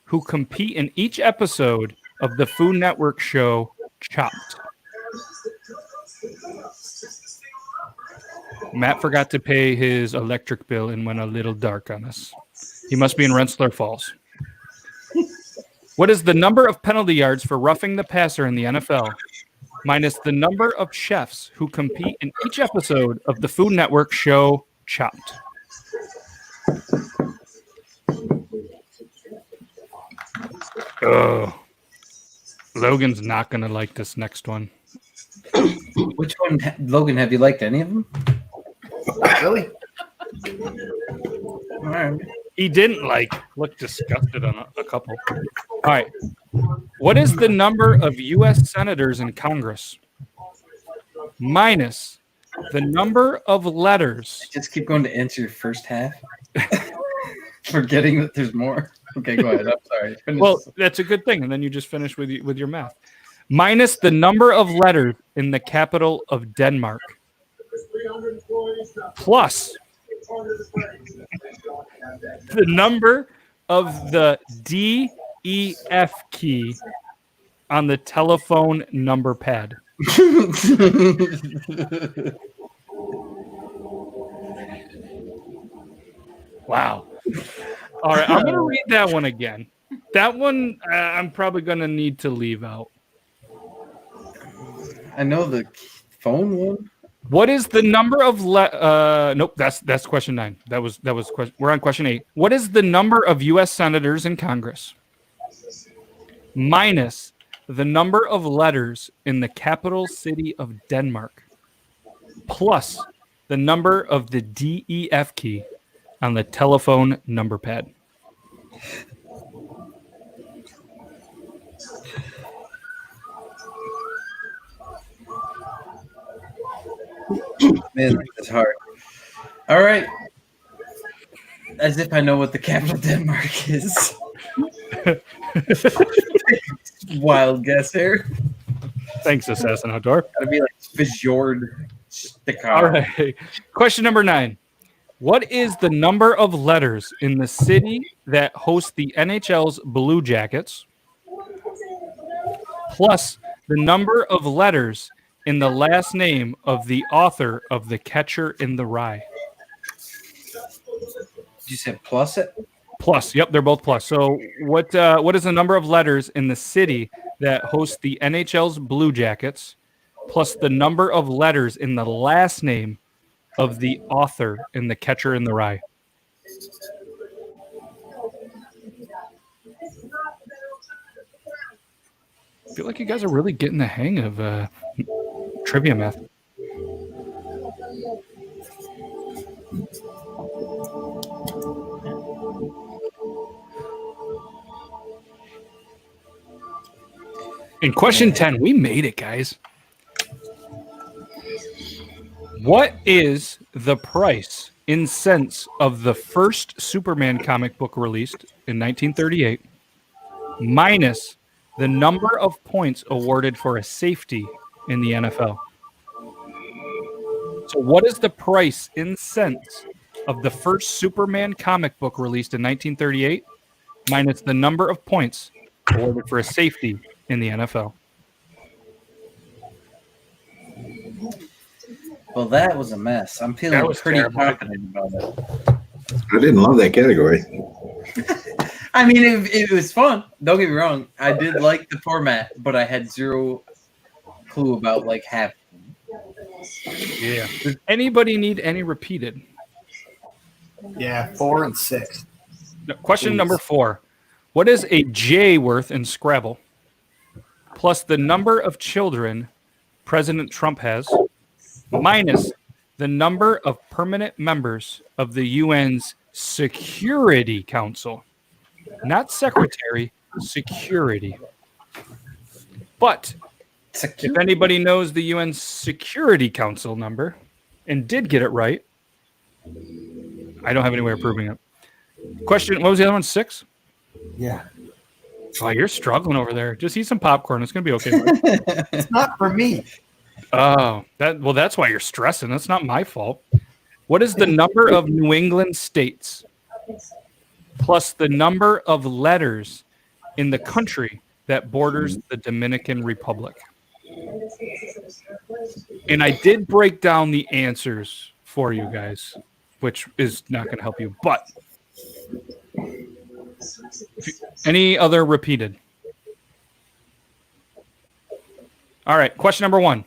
who compete in each episode of the Food Network show Chopped? Matt forgot to pay his electric bill and went a little dark on us. He must be in Rensselaer Falls. What is the number of penalty yards for roughing the passer in the NFL minus the number of chefs who compete in each episode of the Food Network show Chopped? Oh, Logan's not going to like this next one. Which one, Logan? Have you liked any of them? Really? All right. He didn't look disgusted on a couple. All right. What is the number of U.S. senators in Congress minus the number of letters? Just keep going to answer your first half. Forgetting that there's more. Okay, go ahead. I'm sorry. Finish. Well, that's a good thing. And then you just finish with your math. Minus the number of letters in the capital of Denmark. Plus the number of the DEF key on the telephone number pad. Wow. All right, I'm going to read that one again. That one I'm probably going to need to leave out. I know the phone one. What is the number of nope, that's question 9. That was question. We're on question 8. What is the number of US senators in Congress minus the number of letters in the capital city of Denmark plus the number of the DEF key on the telephone number pad? Man, it's hard. All right. As if I know what the capital of Denmark is. Wild guess here. Thanks, Assassin Outdoor. Gotta be like Fjord Stikar. All right. Question number 9. What is the number of letters in the city that hosts the NHL's Blue Jackets plus the number of letters in the last name of the author of The Catcher in the Rye? Did you say plus it? Plus. Yep, they're both plus. So what is the number of letters in the city that hosts the NHL's Blue Jackets plus the number of letters in the last name of the author in The Catcher in the Rye? I feel like you guys are really getting the hang of trivia math. In question 10, we made it, guys. What is the price in cents of the first Superman comic book released in 1938 minus the number of points awarded for a safety in the NFL? So what is the price in cents of the first Superman comic book released in 1938 minus the number of points awarded for a safety in the NFL? Well, that was a mess. I'm feeling That was pretty terrible. confident about it. I didn't love that category. I mean, it was fun. Don't get me wrong. I did like the format, but I had zero clue about like half. Yeah. Does anybody need any repeated? Yeah, 4 and 6. No, question Please. number 4. What is a J worth in Scrabble? Plus the number of children President Trump has, minus the number of permanent members of the UN's Security Council. Not secretary, security. But if anybody knows the UN Security Council number and did get it right, I don't have any way of proving it. Question, what was the other one? 6? Yeah. Oh, you're struggling over there. Just eat some popcorn. It's going to be okay. It's not for me. Oh, that's why you're stressing. That's not my fault. What is the number of New England states plus the number of letters in the country that borders the Dominican Republic? And I did break down the answers for you guys, which is not going to help you. But any other repeated? All right, question number 1.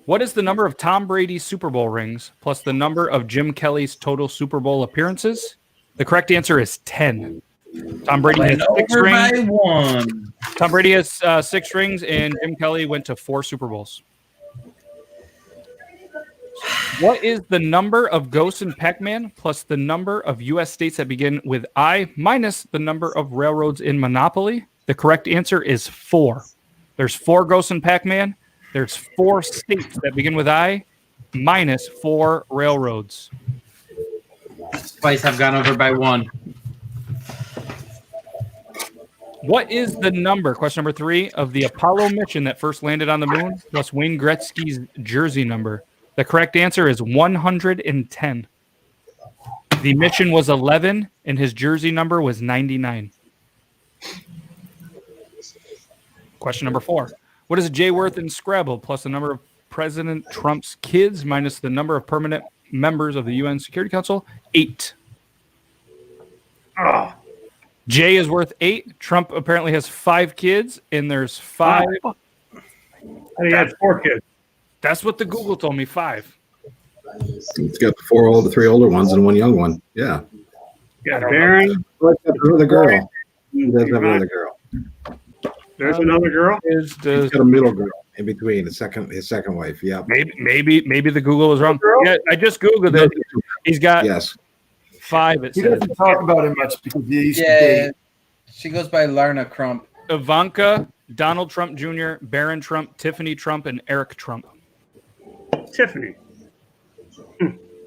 What is the number of Tom Brady's Super Bowl rings plus the number of Jim Kelly's total Super Bowl appearances? The correct answer is 10. Tom Brady has 6 Over rings. by 1. Tom Brady has 6 rings, and Jim Kelly went to 4 Super Bowls. What is the number of ghosts in Pac-Man plus the number of U.S. states that begin with I minus the number of railroads in Monopoly? The correct answer is 4. There's 4 ghosts in Pac-Man. There's 4 states that begin with I minus 4 railroads. Twice have gone over by 1. What is the number, question number 3, of the Apollo mission that first landed on the moon plus Wayne Gretzky's jersey number? The correct answer is 110. The mission was 11, and his jersey number was 99. Question number 4. What is a J worth in Scrabble plus the number of President Trump's kids minus the number of permanent members of the UN Security Council? 8. Oh, J is worth 8. Trump apparently has 5 kids, and there's 5. I think he had 4 kids. That's what the Google told me, 5. It's got the 3 older ones and 1 young one. Yeah. Yeah, Baron. Let's have another girl. He does have another girl. There's another girl. Is He's got a middle girl in between his second wife. Yeah. maybe the Google is wrong. Yeah, I just Googled it. He's got Yes. 5. It He says doesn't talk about it much because he used to Yeah, date. she goes by Larna Crump. Ivanka, Donald Trump Jr., Barron Trump, Tiffany Trump, and Eric Trump. Tiffany.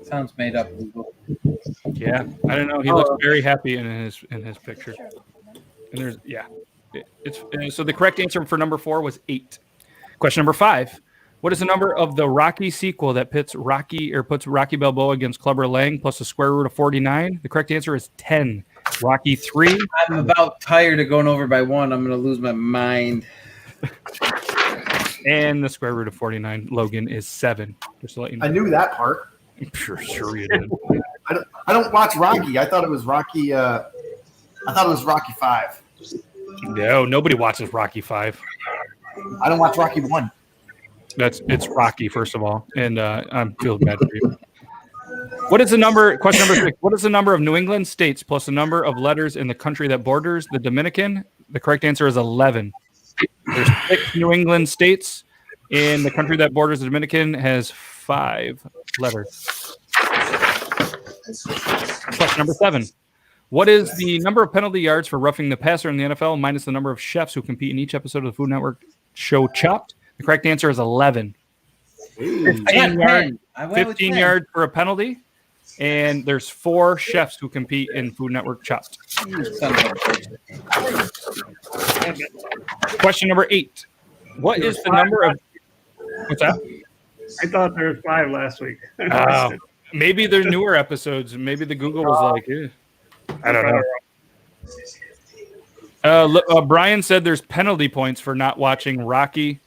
Sounds made up. Google. Yeah, I don't know. He looks very happy in his picture. And there's so the correct answer for number 4 was 8. Question number 5. What is the number of the Rocky sequel that puts Rocky Balboa against Clubber Lang plus the square root of 49? The correct answer is 10. Rocky 3. I'm about tired of going over by 1. I'm going to lose my mind. And the square root of 49, Logan, is 7. Just to let you know. I knew that part. Sure you did. I don't watch Rocky. I thought it was Rocky. I thought it was Rocky 5. No, nobody watches Rocky 5. I don't watch Rocky 1. It's Rocky, first of all, and I'm feeling bad for you. What is the number? Question number 6. What is the number of New England states plus the number of letters in the country that borders the Dominican? The correct answer is 11. There's 6 New England states, and the country that borders the Dominican has 5 letters. Question number 7. What is the number of penalty yards for roughing the passer in the NFL minus the number of chefs who compete in each episode of the Food Network show Chopped? The correct answer is 11. 15 yards for a penalty, and there's 4 chefs who compete in Food Network Chopped. Question number 8. What is the number of... What's that? I thought there was 5 last week. Maybe they're newer episodes. Maybe the Google was like, I don't know. Brian said there's penalty points for not watching Rocky.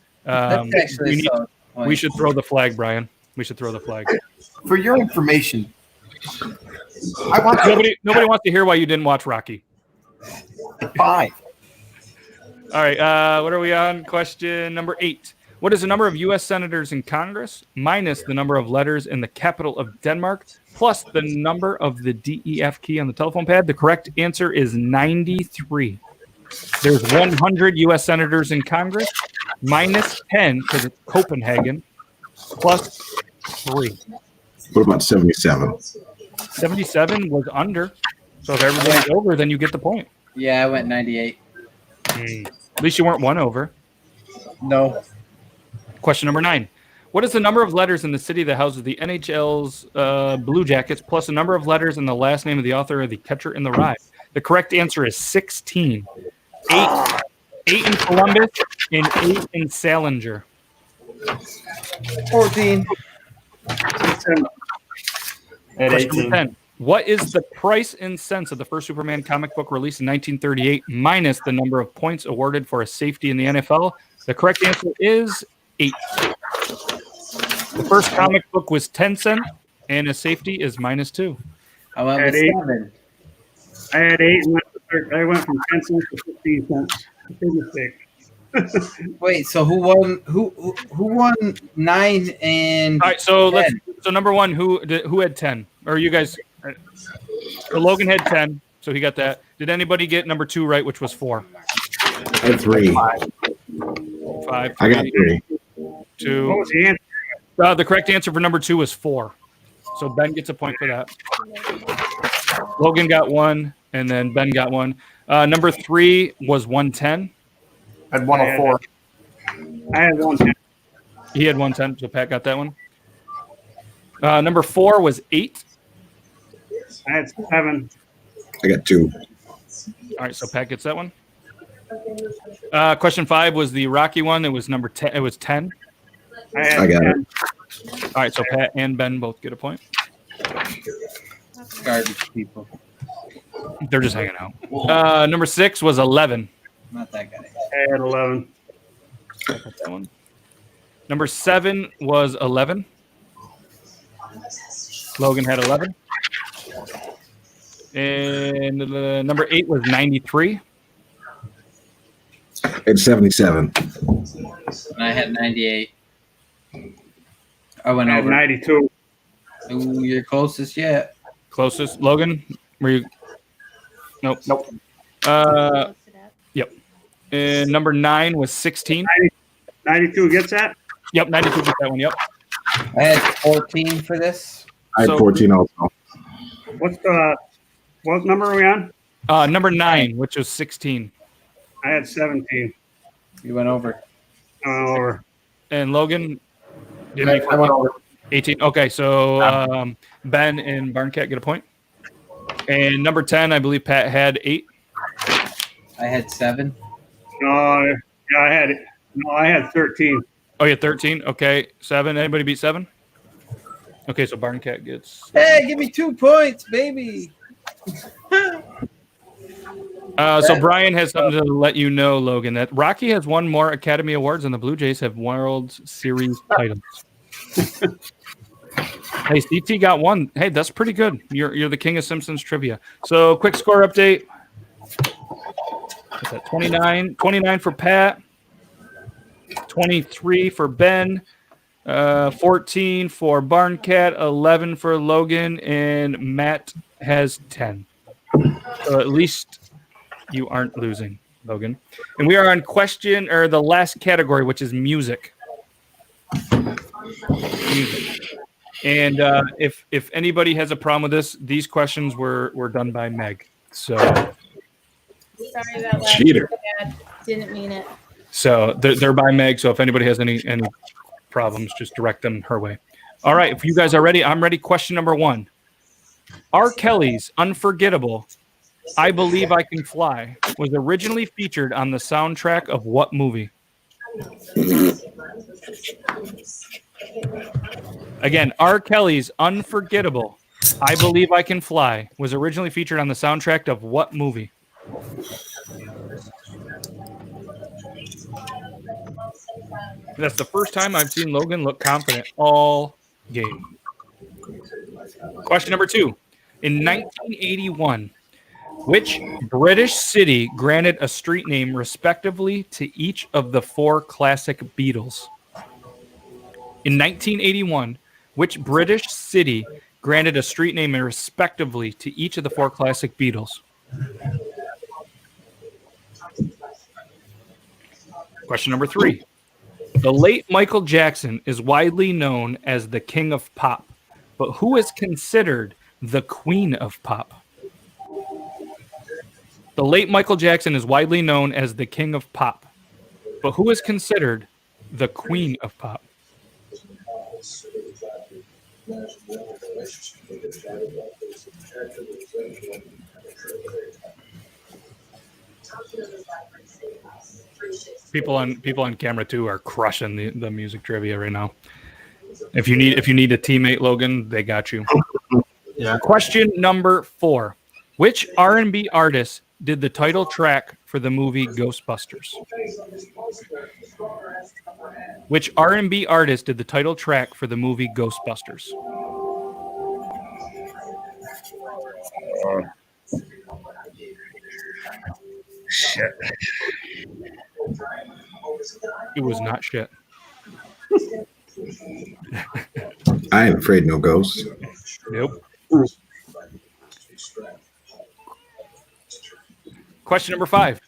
We should throw the flag, Brian. We should throw the flag. For your information, nobody wants to hear why you didn't watch Rocky. 5. All right. What are we on? Question number 8. What is the number of U.S. senators in Congress minus the number of letters in the capital of Denmark plus the number of the DEF key on the telephone pad? The correct answer is 93. There's 100 U.S. senators in Congress minus 10 because it's Copenhagen plus 3. What about 77? 77 was under. So if everybody's over, then you get the point. Yeah, I went 98. At least you weren't 1 over. No. Question number 9. What is the number of letters in the city that houses the NHL's Blue Jackets plus the number of letters in the last name of the author of The Catcher in the Rye? The correct answer is 16. 8 in Columbus and 8 in Salinger. 14. Question number 10. What is the price in cents of the first Superman comic book released in 1938 minus the number of points awarded for a safety in the NFL? The correct answer is 8. The first comic book was 10 cents, and a safety is -2. I went with 7. I had 8 and I went from 10 cents to 15 cents. Big mistake. Wait, so who won? Who won 9 and? All right, so 10? So number 1, who had 10? Or you guys? So Logan had 10, so he got that. Did anybody get number 2 right, which was 4? I had 3. 5. I got 3. 2. What was the answer? The correct answer for number 2 was 4. So Ben gets a point for that. Logan got 1, and then Ben got 1. Number 3 was 110. I had 104. I had 110. He had 110, so Pat got that one. Number 4 was 8. I had 7. I got 2. All right, so Pat gets that one. Question 5 was the Rocky one. It was number 10. It was 10. I got 10. All right, so Pat and Ben both get a point. Garbage people. They're just hanging out. Number 6 was 11. Not that guy. I had 11. That one. Number 7 was 11. Logan had 11. And number 8 was 93. I had 77. And I had 98. I went I had over. 92. Ooh, you're closest yet. Closest. Logan, were you? Nope. Yep. And number 9 was 16. 92 gets that? Yep, 92 gets that one. Yep. I had 14 for this. I had 14 also. What number are we on? Number 9, which was 16. I had 17. You went over. Over. And Logan, I went over. 18. Okay, so Ben and Barncat get a point. And number 10, I believe Pat had 8. I had 7. No, yeah, I had 13. Oh, yeah, 13. Okay, 7. Anybody beat 7? Okay, so Barncat gets. Hey, give me 2 points, baby. So Brian has something to let you know, Logan, that Rocky has won more Academy Awards than the Blue Jays have World Series titles. Hey, CT got one. Hey, that's pretty good. You're the king of Simpsons trivia. So quick score update. What's that? 29 for Pat, 23 for Ben, 14 for Barncat, 11 for Logan, and Matt has 10. So at least you aren't losing, Logan. And we are on the last category, which is music. Music. And if anybody has a problem with this, these questions were done by Meg. So Sorry about that. Cheater. Didn't mean it. So they're by Meg. So if anybody has any problems, just direct them her way. All right. If you guys are ready, I'm ready. Question number 1. R. Kelly's Unforgettable, I Believe I Can Fly was originally featured on the soundtrack of what movie? Again, R. Kelly's Unforgettable, I Believe I Can Fly was originally featured on the soundtrack of what movie? That's the first time I've seen Logan look confident all game. Question number 2. In 1981, which British city granted a street name respectively to each of the 4 classic Beatles? In 1981, which British city granted a street name respectively to each of the 4 classic Beatles? Question number 3. The late Michael Jackson is widely known as the king of pop, but who is considered the queen of pop? The late Michael Jackson is widely known as the king of pop, but who is considered the queen of pop? People on camera too are crushing the music trivia right now. If you need a teammate, Logan, they got you. Yeah. Question number 4. Which R&B artist did the title track for the movie Ghostbusters? Which R&B artist did the title track for the movie Ghostbusters? Shit. It was not shit. I ain't afraid no ghosts. Nope. Question number 5.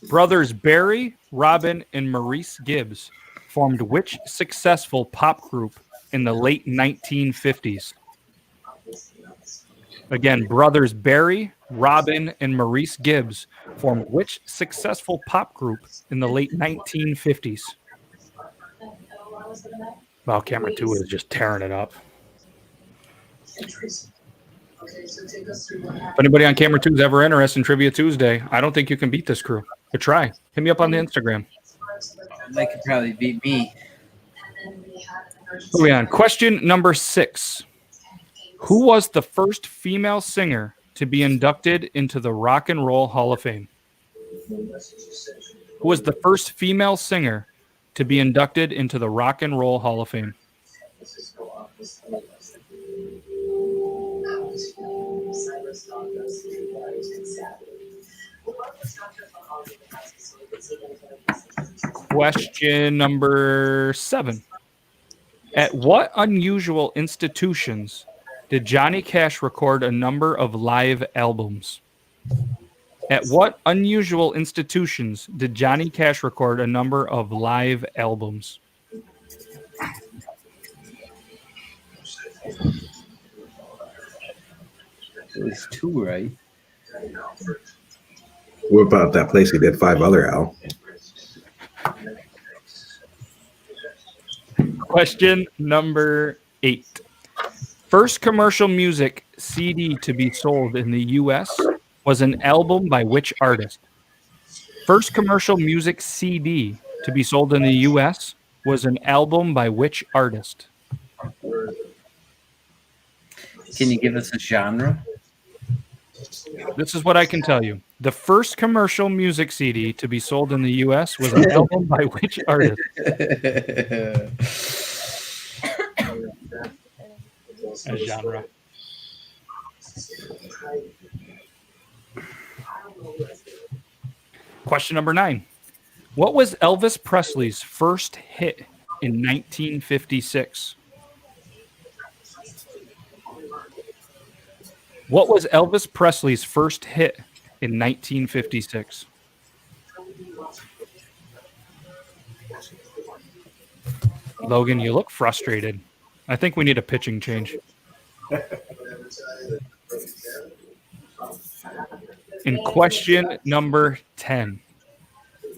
Brothers Barry, Robin, and Maurice Gibbs formed which successful pop group in the late 1950s? Again, brothers Barry, Robin, and Maurice Gibbs formed which successful pop group in the late 1950s? Wow, camera 2 is just tearing it up. If anybody on camera 2 is ever interested in Trivia Tuesday, I don't think you can beat this crew. But try. Hit me up on the Instagram. They could probably beat me. Moving on. Question number 6. Who was the first female singer to be inducted into the Rock and Roll Hall of Fame? Who was the first female singer to be inducted into the Rock and Roll Hall of Fame? Question number 7. At what unusual institutions did Johnny Cash record a number of live albums? At what unusual institutions did Johnny Cash record a number of live albums? It was 2, right? What about that place he did 5 other Al? Question number 8. First commercial music CD to be sold in the U.S. was an album by which artist? First commercial music CD to be sold in the U.S. was an album by which artist? Can you give us a genre? This is what I can tell you. The first commercial music CD to be sold in the U.S. was an album by which artist? A genre. Question number 9. What was Elvis Presley's first hit in 1956? What was Elvis Presley's first hit in 1956? Logan, you look frustrated. I think we need a pitching change. In question number 10,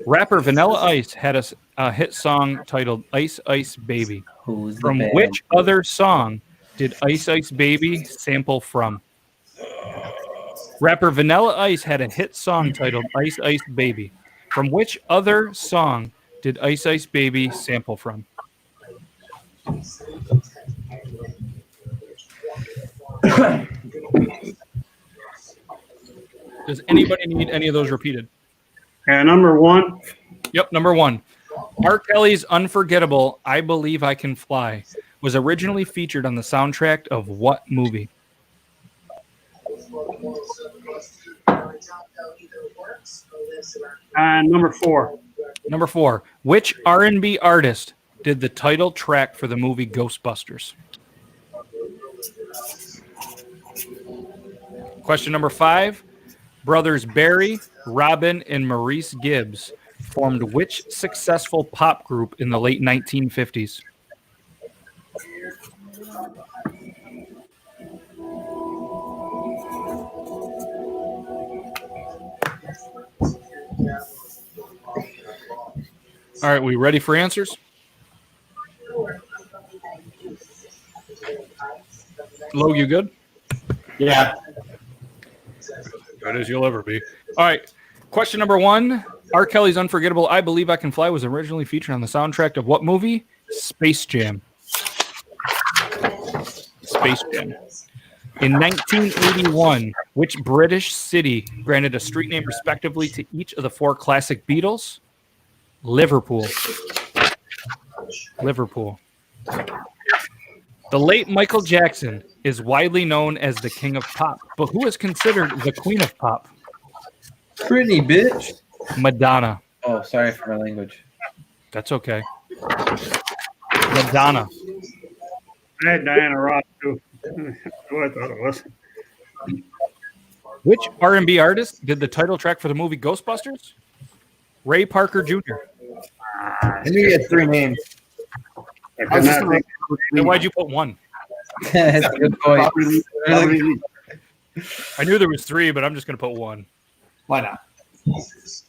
rapper Vanilla Ice had a hit song titled Ice Ice Baby. Who's the From band? which other song did Ice Ice Baby sample from? Rapper Vanilla Ice had a hit song titled Ice Ice Baby. From which other song did Ice Ice Baby sample from? Does anybody need any of those repeated? Number 1. Yep, number 1. R. Kelly's Unforgettable, I Believe I Can Fly was originally featured on the soundtrack of what movie? Number 4. Number 4. Which R&B artist did the title track for the movie Ghostbusters? Question number 5. Brothers Barry, Robin, and Maurice Gibbs formed which successful pop group in the late 1950s? All right, we ready for answers? Lo, you good? Yeah. Good as you'll ever be. All right. Question number 1. R. Kelly's Unforgettable, I Believe I Can Fly was originally featured on the soundtrack of what movie? Space Jam. Space Jam. In 1981, which British city granted a street name respectively to each of the 4 classic Beatles? Liverpool. Liverpool. The late Michael Jackson is widely known as the king of pop, but who is considered the queen of pop? Britney, bitch. Madonna. Oh, sorry for my language. That's okay. Madonna. I had Diana Ross too. Who I thought it was. Which R&B artist did the title track for the movie Ghostbusters? Ray Parker Jr. I knew you had 3 names. I I could was just not think. Then why'd you put 1? That's a good point. Robert Lee. I knew there was 3, but I'm just going to put 1. Why not?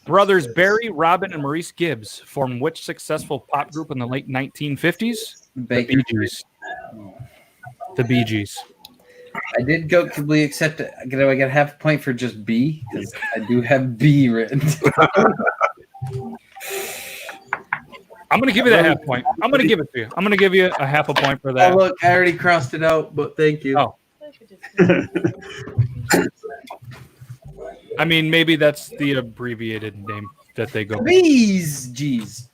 Brothers Barry, Robin, and Maurice Gibbs formed which successful pop group in the late 1950s? The Baker. Bee Gees. The Bee Gees. I did comfortably accept it. I get half a point for just B because I do have B written. I'm going to give you that half point. I'm going to give it to you. I'm going to give you a half a point for Oh, that. look, I already crossed it out, but thank you. Oh. I mean, maybe that's the abbreviated name that they go with. Bees, geez.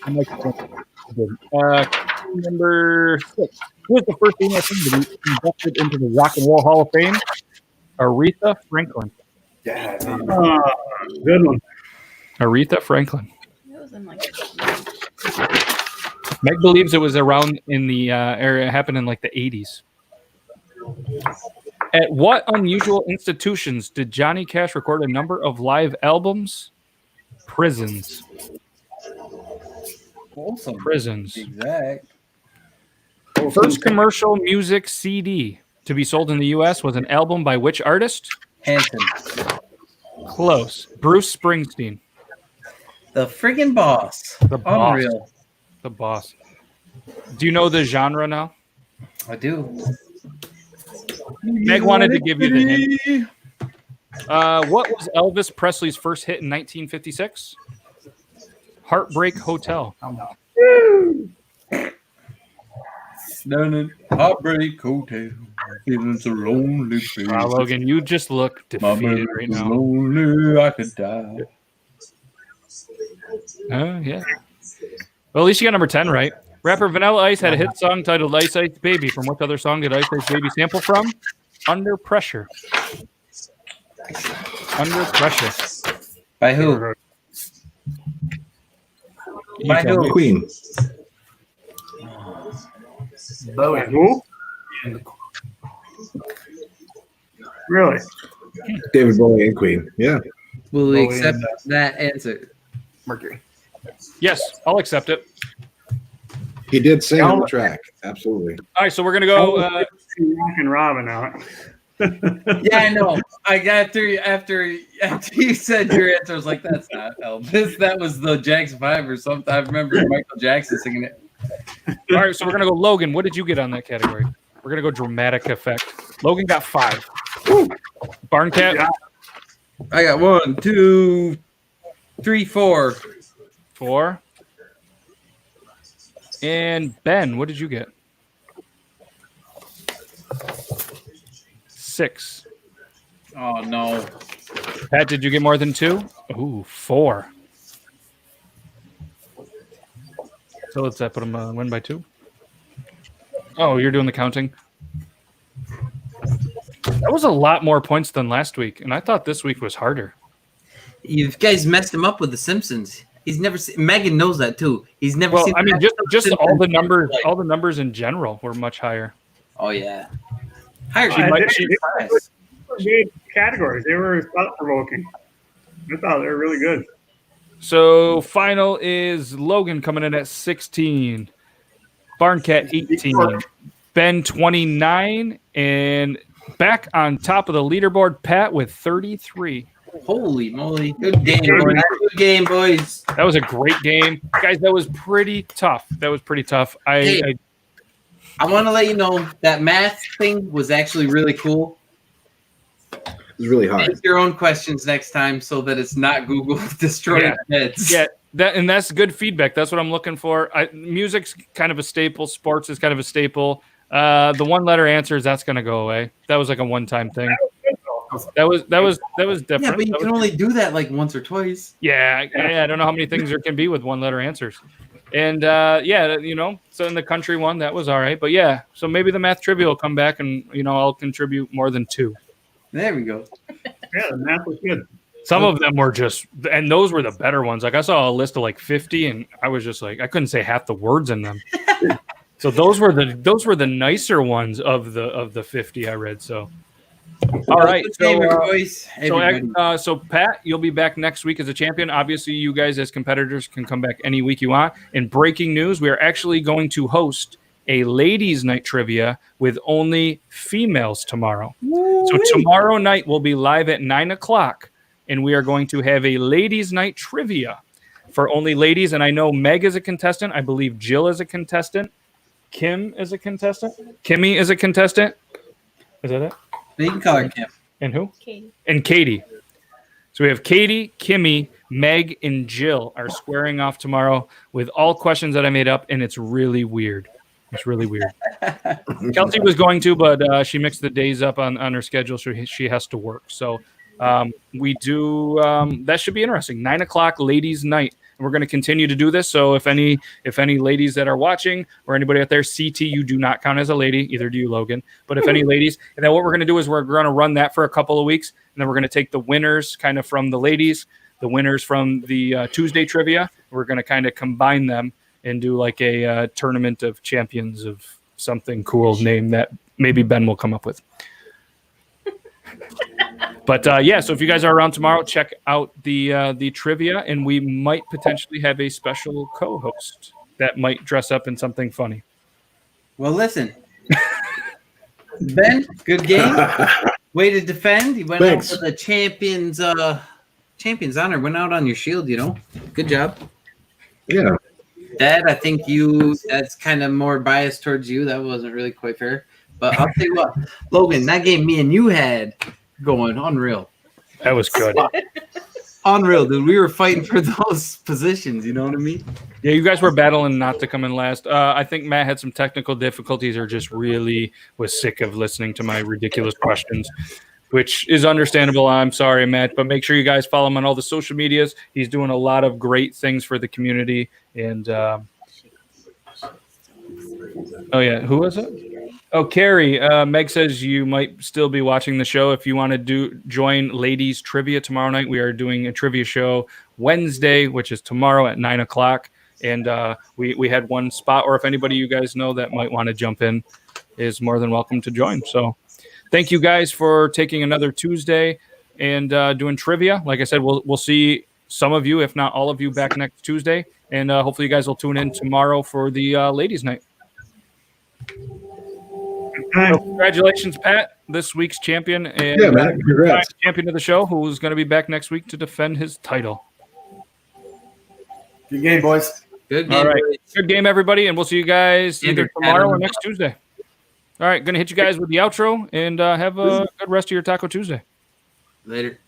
Number 6. Who was the first female singer to be inducted into the Rock and Roll Hall of Fame? Aretha Franklin. Yeah. Good one. Aretha Franklin. It was in like Meg believes it was around in the area. It happened in like the 80s. At what unusual institutions did Johnny Cash record a number of live albums? Prisons. Awesome. Prisons. Exact. First commercial music CD to be sold in the U.S. was an album by which artist? Hanson. Close. Bruce Springsteen. The friggin' boss. The boss. Unreal. The boss. Do you know the genre now? I do. Meg wanted to give you the hint. What was Elvis Presley's first hit in 1956? Heartbreak Hotel. Down in Heartbreak Hotel, feeling so lonely. Wow, Logan, you just look My defeated baby right was now. lonely, I could die. Yeah. Well, at least you got number 10 right. Rapper Vanilla Ice had a hit song titled Ice Ice Baby. From what other song did Ice Ice Baby sample from? Under Pressure. Under Pressure. By who? You By tell who? me. Queen. Bowie. Who? Really? David Bowie and Queen. Yeah. Will we Bowie accept and, that answer? Mercury. Yes, I'll accept it. He did sing on the track. Absolutely. All right, so we're going to go. Rockin' Robin out. Yeah, I know. After you said your answer, I was like, "That's not Elvis. That was the Jackson 5 or something." I remember Michael Jackson singing it. All right, so we're going to go. Logan, what did you get on that category? We're going to go dramatic effect. Logan got 5. Barn Cat? Yeah. I got 1, 2, 3, 4. 4. And Ben, what did you get? 6. Oh no! Pat, did you get more than 2? Ooh, 4. So let's put him win by 2. Oh, you're doing the counting. That was a lot more points than last week, and I thought this week was harder. You guys messed him up with The Simpsons. He's never seen. Megan knows that too. He's never Well, seen. I mean, just Simpsons. all the numbers in general were much higher. Oh yeah. Higher. She might- she- Good categories. They were thought provoking. I thought they were really good. So final is Logan coming in at 16, Barncat 18, Ben 29, and back on top of the leaderboard, Pat with 33. Holy moly! Good game, boys. Good game, boys. That was a great game, guys. That was pretty tough. Hey. I want to let you know that math thing was actually really cool. It was really hard. Make your own questions next time so that it's not Google destroying heads. Yeah, that's good feedback. That's what I'm looking for. Music's kind of a staple. Sports is kind of a staple. The one letter answers, that's going to go away. That was like a one-time thing. That was different. Yeah, but you That can was- only do that like once or twice. Yeah, I don't know how many things there can be with one letter answers. And so in the country one, that was all right. But yeah, so maybe the math trivia will come back and, I'll contribute more than 2. There we go. Yeah, the math was good. Some of them were just, and those were the better ones. Like I saw a list of like 50 and I was just like, I couldn't say half the words in them. So those were the nicer ones of the 50 I read. So, all right. Good game, boys. Everybody. So Pat, you'll be back next week as a champion. Obviously, you guys as competitors can come back any week you want. In breaking news, we are actually going to host a ladies' night trivia with only females tomorrow. So tomorrow night we'll be live at 9:00, and we are going to have a ladies' night trivia for only ladies. And I know Meg is a contestant. I believe Jill is a contestant. Kim is a contestant. Kimmy is a contestant. Is that it? You can call her Kim. And who? Katie. And Katie. So we have Katie, Kimmy, Meg, and Jill are squaring off tomorrow with all questions that I made up, and it's really weird. It's really weird. Kelsey was going to, but she mixed the days up on her schedule, so she has to work. So we do. That should be interesting. 9:00 ladies' night. And we're going to continue to do this. So if any ladies that are watching or anybody out there, CT, you do not count as a lady. Either do you, Logan. But if any ladies, and then what we're going to do is we're going to run that for a couple of weeks, and then we're going to take the winners kind of from the ladies, the winners from the Tuesday trivia. We're going to kind of combine them and do like a tournament of champions of something cool name that maybe Ben will come up with. But so if you guys are around tomorrow, check out the trivia, and we might potentially have a special co-host that might dress up in something funny. Well, listen, Ben, good game. Way to defend. You went Thanks. out for the champion's honor. Went out on your shield. Good job. Yeah. Dad, I think that's kind of more biased towards you. That wasn't really quite fair. But I'll tell you what, Logan, that game me and you had going unreal. That was good. Unreal, dude. We were fighting for those positions. You know what I mean? Yeah, you guys were battling not to come in last. I think Matt had some technical difficulties or just really was sick of listening to my ridiculous questions, which is understandable. I'm sorry, Matt, but make sure you guys follow him on all the social medias. He's doing a lot of great things for the community. And, oh, yeah, who was it? Oh, Carrie. Meg says you might still be watching the show. If you want to join Ladies Trivia tomorrow night, we are doing a trivia show Wednesday, which is tomorrow at 9 o'clock. And we had one spot, or if anybody you guys know that might want to jump in is more than welcome to join. So thank you guys for taking another Tuesday and doing trivia. Like I said, we'll see some of you, if not all of you, back next Tuesday. And hopefully you guys will tune in tomorrow for the ladies' night. So congratulations, Pat, this week's champion. And, Yeah, man. Congrats. champion of the show, who's going to be back next week to defend his title. Good game, boys. Good game. All right. Good game, everybody. And we'll see you guys either tomorrow or next Tuesday. All right. Going to hit you guys with the outro and have a good rest of your Taco Tuesday. Later.